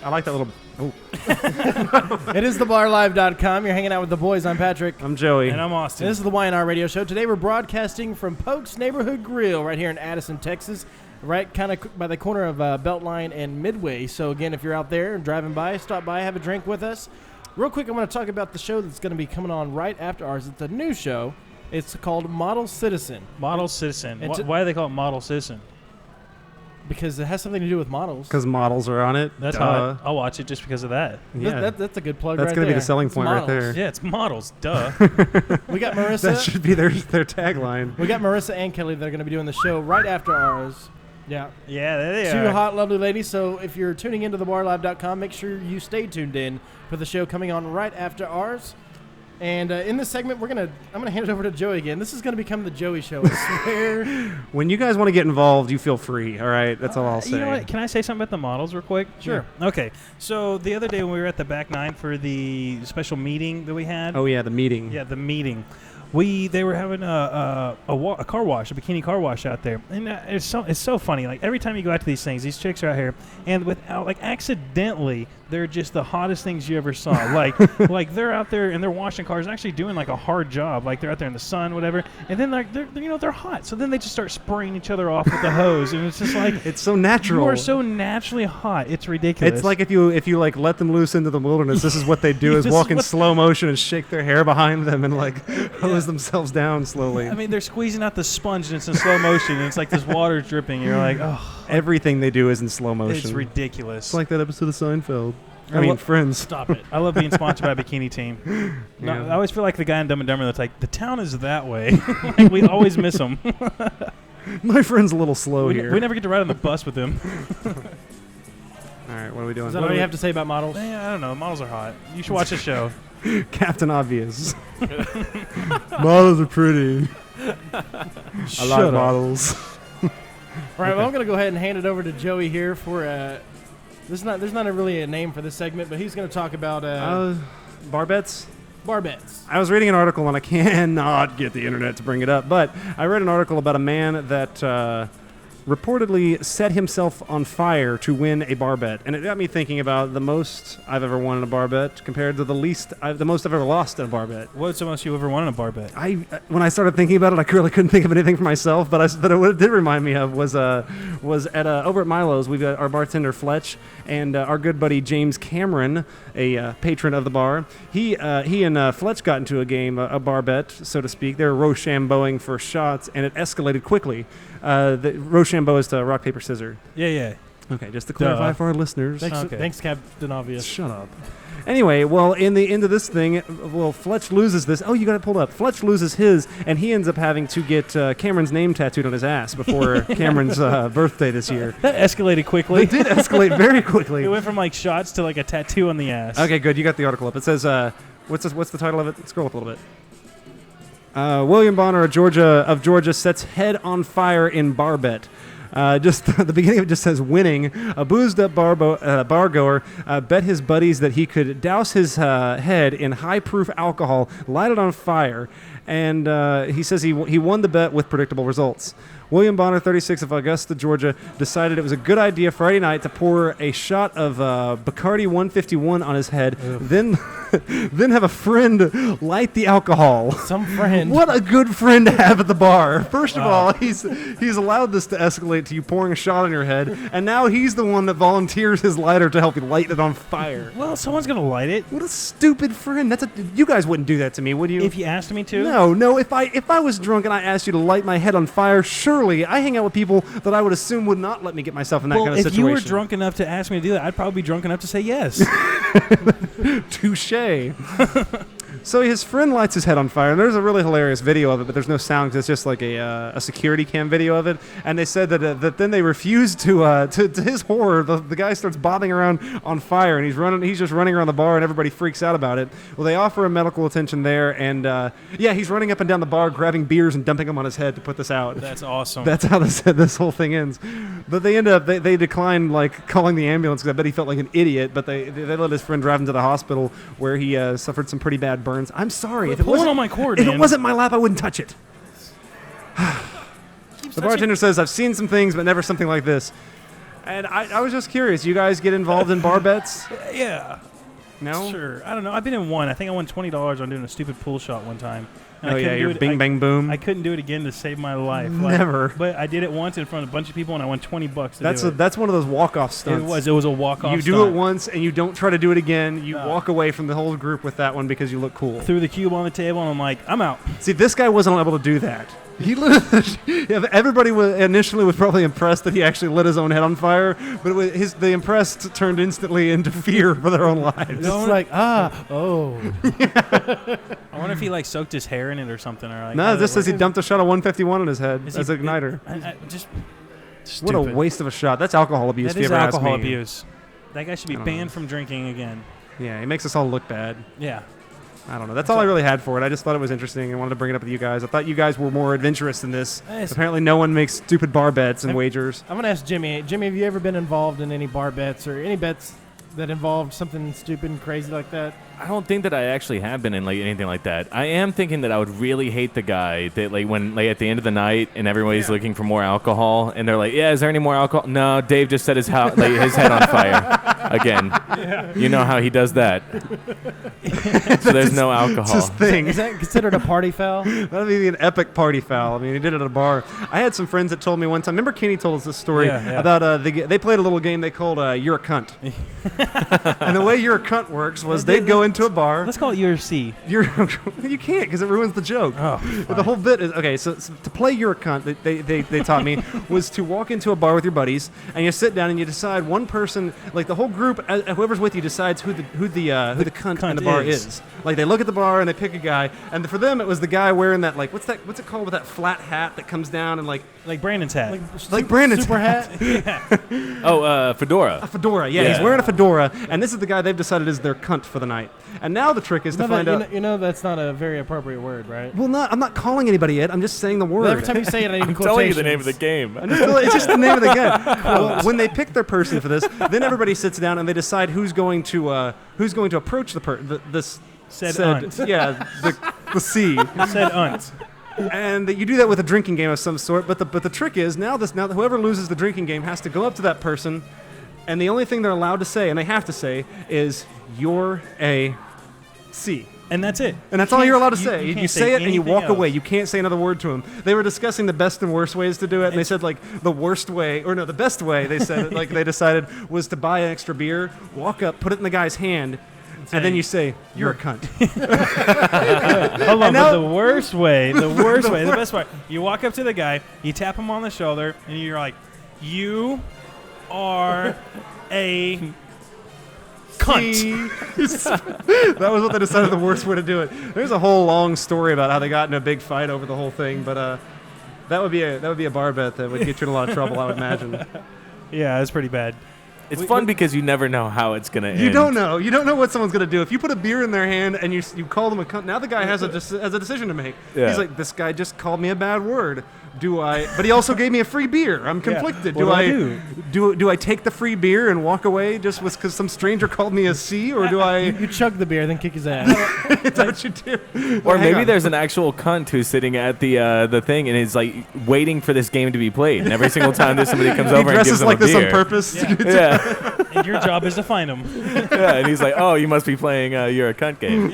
I like that little. Oh, It is thebarlive.com. You're hanging out with the boys. I'm Patrick. I'm Joey. And I'm Austin. This is the YNR Radio Show. Today we're broadcasting from Polk's Neighborhood Grill right here in Addison, Texas, right kind of by the corner of Beltline and Midway. So, again, if you're out there and driving by, stop by, have a drink with us. Real quick, I'm going to talk about the show that's going to be coming on right after ours. It's a new show. It's called Model Citizen. Model Citizen. It's Why do they call it Model Citizen? Because it has something to do with models. Because models are on it. That's hot. I'll watch it just because of that. Yeah. That's a good plug That's right gonna there. be the selling It's point right models. there. Yeah, it's models. Duh. We got Marissa. That should be their tagline. We got Marissa and Kelly that are going to be doing the show right after ours. Yeah. Yeah, there they Two are. hot, lovely ladies. So if you're tuning into thebarlive.com, make sure you stay tuned in for the show coming on right after ours. And in this segment, I'm gonna hand it over to Joey again. This is gonna become the Joey Show. I swear. When you guys want to get involved, you feel free. All right, that's all I'll say. You know what? Can I say something about the models real quick? Sure. Yeah. Okay. So the other day when we were at the back nine for the special meeting that we had. Oh yeah, the meeting. Yeah, the meeting. They were having a car wash, a bikini car wash out there, and it's so funny. Like every time you go out to these things, these chicks are out here, and without accidentally, they're just the hottest things you ever saw. like they're out there and they're washing cars, and actually doing like a hard job. Like they're out there in the sun, whatever, and then they're hot. So then they just start spraying each other off with the hose, and it's just like it's so natural. You are so naturally hot. It's ridiculous. It's like if you like let them loose into the wilderness, this is what they do: is walk in slow motion and shake their hair behind them and like hose themselves down slowly. I mean, they're squeezing out the sponge and it's in slow motion, and it's like this water dripping. You're like, oh. Everything they do is in slow motion. It's ridiculous. It's like that episode of Seinfeld. I mean, Friends. Stop it. I love being sponsored by Bikini Team. No, I always feel like the guy in Dumb and Dumber that's like, the town is that way. Like, we always miss him. My friend's a little slow here. We never get to ride on the bus with him. All right, what are we doing? Is that all you have to say about models? I don't know. Models are hot. You should watch the show. Captain Obvious. Models are pretty. I like models. All right, well, I'm going to go ahead and hand it over to Joey here for there's not really a name for this segment, but he's going to talk about bar bets. Bar bets. I was reading an article, and I cannot get the internet to bring it up, but I read an article about a man that reportedly set himself on fire to win a bar bet, and it got me thinking about the most I've ever won in a bar bet compared to the most I've ever lost in a bar bet. What's the most you ever won in a bar bet? When I started thinking about it, I really couldn't think of anything for myself, but what it did remind me of was at over at Milo's. We've got our bartender Fletch and our good buddy James Cameron, a patron of the bar. He and Fletch got into a game, a bar bet, so to speak. They were Rochambeauing for shots, and it escalated quickly. The Rochambeau is to rock, paper, scissors. Yeah. Okay, just to clarify for our listeners. Thanks, Captain Obvious. Shut up. Anyway, well, in the end of this thing, Fletch loses this. Oh, you got it pulled up. Fletch loses his, and he ends up having to get Cameron's name tattooed on his ass before Cameron's birthday this year. That escalated quickly. It did escalate very quickly. It went from like shots to like a tattoo on the ass. Okay, good. You got the article up. It says, what's the title of it? Scroll up a little bit. William Bonner of Georgia sets head on fire in bar bet. Just the beginning of it just says winning. A boozed up bar goer bet his buddies that he could douse his head in high proof alcohol, light it on fire, and he says he won the bet with predictable results. William Bonner, 36, of Augusta, Georgia, decided it was a good idea Friday night to pour a shot of Bacardi 151 on his head, then have a friend light the alcohol. Some friend. What a good friend to have at the bar. First of all, he's allowed this to escalate to you pouring a shot on your head, and now he's the one that volunteers his lighter to help you light it on fire. Well, someone's gonna light it. What a stupid friend. You guys wouldn't do that to me, would you? If you asked me to. No. If I was drunk and I asked you to light my head on fire, surely I hang out with people that I would assume would not let me get myself in that kind of situation. If you were drunk enough to ask me to do that, I'd probably be drunk enough to say yes. Touché. So his friend lights his head on fire, and there's a really hilarious video of it, but there's no sound because it's just like a security cam video of it. And they said that then they refused to his horror, the guy starts bobbing around on fire, and he's just running around the bar, and everybody freaks out about it. Well, they offer him medical attention there, and he's running up and down the bar, grabbing beers and dumping them on his head to put this out. That's awesome. That's how this whole thing ends. But they they declined like calling the ambulance because I bet he felt like an idiot. But they let his friend drive him to the hospital where he suffered some pretty bad burns. I'm sorry. If it wasn't on my cord, if man. it wasn't my lap, I wouldn't touch it. The bartender says, I've seen some things, but never something like this. And I was just curious. You guys get involved in bar bets? Yeah. No? Sure. I don't know. I've been in one. I think I won $20 on doing a stupid pool shot one time. And I couldn't do your it- bing, bang, boom. I couldn't do it again to save my life. Never. But I did it once in front of a bunch of people, and I won $20 to do it. That's one of those walk-off stunts. It was a walk-off You stunt. do it once, and you don't try to do it again. You No. walk away from the whole group with that one because you look cool. Threw the cube on the table, and I'm like, I'm out. See, this guy wasn't able to do that. He everybody was probably impressed that he actually lit his own head on fire, but the impressed turned instantly into fear for their own lives. It's like, oh. I wonder if he like soaked his hair in it or something. Or like, No, it just says he dumped a shot of 151 on his head as an igniter. Just What a stupid. waste of a shot. That's alcohol abuse. That if is you ever ask alcohol me. abuse. That guy should be I don't know. banned from drinking again. Yeah, he makes us all look bad. Yeah. I don't know. That's all I really had for it. I just thought it was interesting and wanted to bring it up with you guys. I thought you guys were more adventurous than this. Yes. Apparently, no one makes stupid bar bets and I'm- wagers. I'm going to ask Jimmy. Jimmy, have you ever been involved in any bar bets or any bets that involved something stupid and crazy like that? I don't think that I actually have been in like anything like that. I am thinking that I would really hate the guy that like when like at the end of the night and everybody's looking for more alcohol and they're like, "Yeah, is there any more alcohol?" No, Dave just set his his head on fire again. Yeah. You know how he does that. So there's no alcohol. It's his thing. Is that considered a party foul? That'd be an epic party foul. I mean, he did it at a bar. I had some friends that told me one time. Remember, Kenny told us this story about they played a little game they called "You're a Cunt," and the way "You're a Cunt" works was they'd go into a bar. Let's call it UFC. You can't because it ruins the joke. Oh, but the whole bit is okay. So to play "You're a Cunt," they taught me was to walk into a bar with your buddies and you sit down and you decide one person, like the whole group, whoever's with you decides who the cunt in the bar is. Like they look at the bar and they pick a guy, and for them it was the guy wearing that what's it called with that flat hat that comes down and like Brandon's hat. Like Brandon's super hat. Oh, fedora. A fedora, yeah. He's wearing a fedora, and this is the guy they've decided is their cunt for the night. And now the trick is to find out. You know that's not a very appropriate word, right? Well, I'm not calling anybody it. I'm just saying the word. Well, every time you say it, I need I'm telling you the name of the game. It's just the name of the game. Well, when they pick their person for this, then everybody sits down and they decide who's going to approach the C. Said unt. And you do that with a drinking game of some sort. But the trick is now whoever loses the drinking game has to go up to that person, and the only thing they're allowed to say, and they have to say, is "You're a C." And that's it. And that's all you're allowed to say. You You can't say it and you anything walk else. away. You can't say another word to him. They were discussing the best and worst ways to do it, and they said the best way they said they decided was to buy an extra beer, walk up, put it in the guy's hand, and then you say, "You're a cunt." Hold on, but the worst way, the best way, you walk up to the guy, you tap him on the shoulder, and you're like, "You are a cunt." That was what they decided the worst way to do it. There's a whole long story about how they got in a big fight over the whole thing, but that would be a bar bet that would get you in a lot of trouble, I would imagine. Yeah, it's pretty bad. It's fun because you never know how it's going to end. You don't know. You don't know what someone's going to do. If you put a beer in their hand and you call them a cunt, now the guy has a decision to make. Yeah. He's like, this guy just called me a bad word. Do I? But he also gave me a free beer. I'm conflicted. What do I Do I take the free beer and walk away just because some stranger called me a C, or do I? You chug the beer, then kick his ass. Is that what you do? Or Hang maybe on. there's an actual cunt who's sitting at the thing and is like waiting for this game to be played. And every single time that somebody comes He over and gives dresses him like a this beer. on purpose. Yeah. And your job is to find him. Yeah, and he's like, "Oh, you must be playing You're a Cunt game."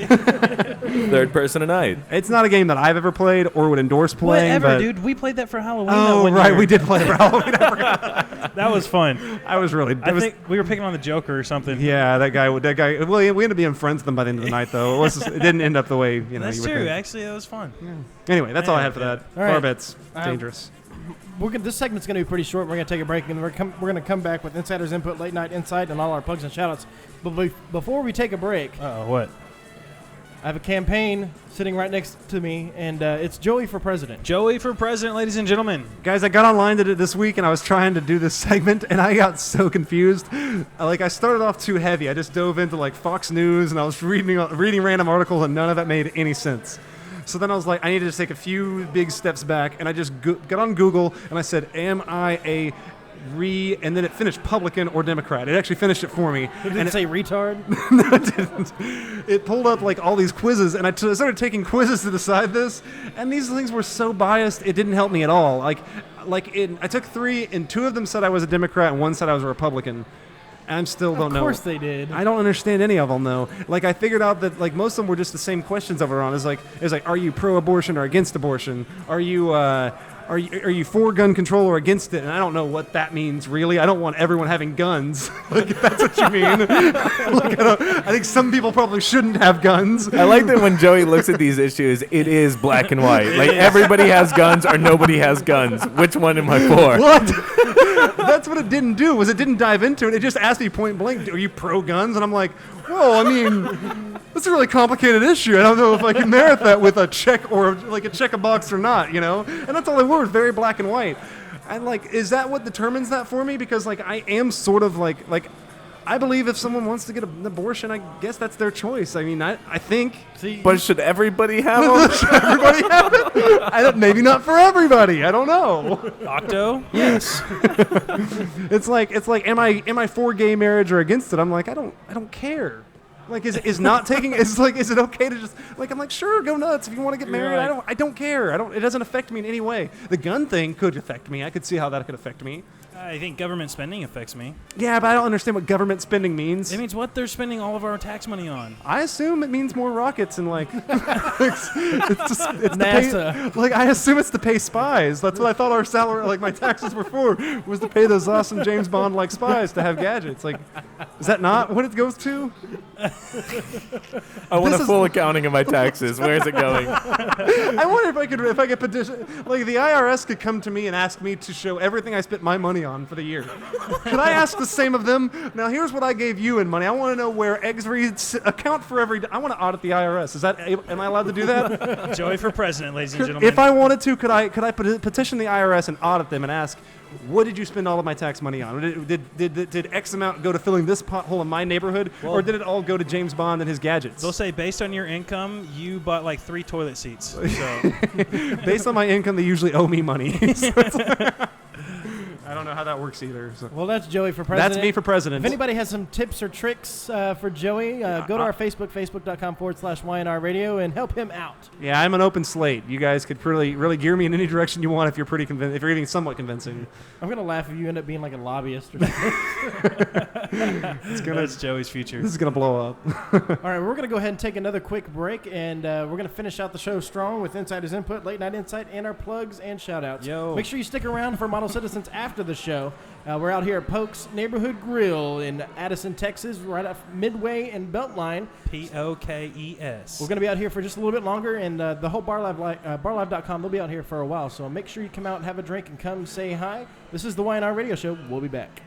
Third person tonight. It's not a game that I've ever played or would endorse playing. Whatever, but dude. We played that for Halloween. that Oh, one right. year. We did play for Halloween. I forgot. That was fun. I was really. I think we were picking on the Joker or something. Yeah, that guy. Well, we ended up being friends with them by the end of the night, though. It didn't end up the way That's you would true. think. Actually, that was fun. Anyway, that's all I had for that. All right. Bar bets, dangerous. This segment's going to be pretty short. We're going to take a break, and we're going to come back with Insider's Input, Late Night Insight, and all our plugs and shoutouts. But before we take a break, What? I have a campaign sitting right next to me, and it's Joey for President. Joey for president, ladies and gentlemen. Guys, I got online to this week, and I was trying to do this segment, and I got so confused. I started off too heavy. I just dove into Fox News, and I was reading random articles, and none of that made any sense. So then I was like, I need to take a few big steps back, and I just got on Google, and I said, am I a and then it finished Republican or Democrat. It actually finished it for me. Did it say retard? No, it didn't. It pulled up like all these quizzes, and I started taking quizzes to decide this, and these things were so biased, it didn't help me at all. I took 3, and 2 of them said I was a Democrat, and 1 said I was a Republican. I still don't know. Of course they did. I don't understand any of them though. Like I figured out that like most of them were just the same questions over on. It's like are you pro-abortion or against abortion? Are you for gun control or against it? And I don't know what that means really. I don't want everyone having guns. Like if that's what you mean. I think some people probably shouldn't have guns. I like that when Joey looks at these issues, it is black and white. Like everybody has guns or nobody has guns. Which one am I for? What? That's what it didn't do. It didn't dive into it. It just asked me point blank, "Are you pro guns?" And I'm like, "Well, I mean, that's a really complicated issue. I don't know if I can merit that with a check or like a check a box or not, you know." And that's all they were, very black and white. And like, is that what determines that for me? Because like, I am sort of like I believe if someone wants to get an abortion, I guess that's their choice. I mean, I think. But should everybody have them? Should everybody have it? Maybe not for everybody. I don't know. Octo? Yes. It's like, am I for gay marriage or against it? I'm like, I don't care. Like, is it okay to just like? I'm like, sure, go nuts if you want to get married. Like, I don't care. It doesn't affect me in any way. The gun thing could affect me. I could see how that could affect me. I think government spending affects me. Yeah, but I don't understand what government spending means. It means what they're spending all of our tax money on. I assume it means more rockets and like it's NASA. Like I assume it's to pay spies. That's what I thought our salary, like my taxes were for, was to pay those awesome James Bond like spies to have gadgets. Like, is that not what it goes to? I want a full accounting of my taxes. Where's it going? I wonder if I could petition, like the IRS could come to me and ask me to show everything I spent my money on for the year. Could I ask the same of them? Now here's what I gave you in money. I want to know where account for every. I want to audit the IRS. Am I allowed to do that? Joey for president, ladies and gentlemen. If I wanted to, could I petition the IRS and audit them and ask, what did you spend all of my tax money on? Did X amount go to filling this pothole in my neighborhood, or did it all go to James Bond and his gadgets? They'll say based on your income, you bought like 3 toilet seats. So. Based on my income, they usually owe me money. I don't know how that works either. So. Well, that's Joey for president. That's me for president. If anybody has some tips or tricks for Joey, go to our Facebook, facebook.com/YNR Radio, and help him out. Yeah, I'm an open slate. You guys could really gear me in any direction you want if you're pretty if you're even somewhat convincing. I'm going to laugh if you end up being like a lobbyist or something. That's Joey's future. This is going to blow up. All right, we're going to go ahead and take another quick break, and we're going to finish out the show strong with Insider's Input, Late Night Insight, and our plugs and shout-outs. Yo. Make sure you stick around for Model Citizens after the show. We're out here at Polk's Neighborhood Grill in Addison, Texas, right off Midway and Beltline. Pokes. We're going to be out here for just a little bit longer, and the whole barlive.com, they'll be out here for a while. So make sure you come out and have a drink and come say hi. This is the YNR Radio Show. We'll be back.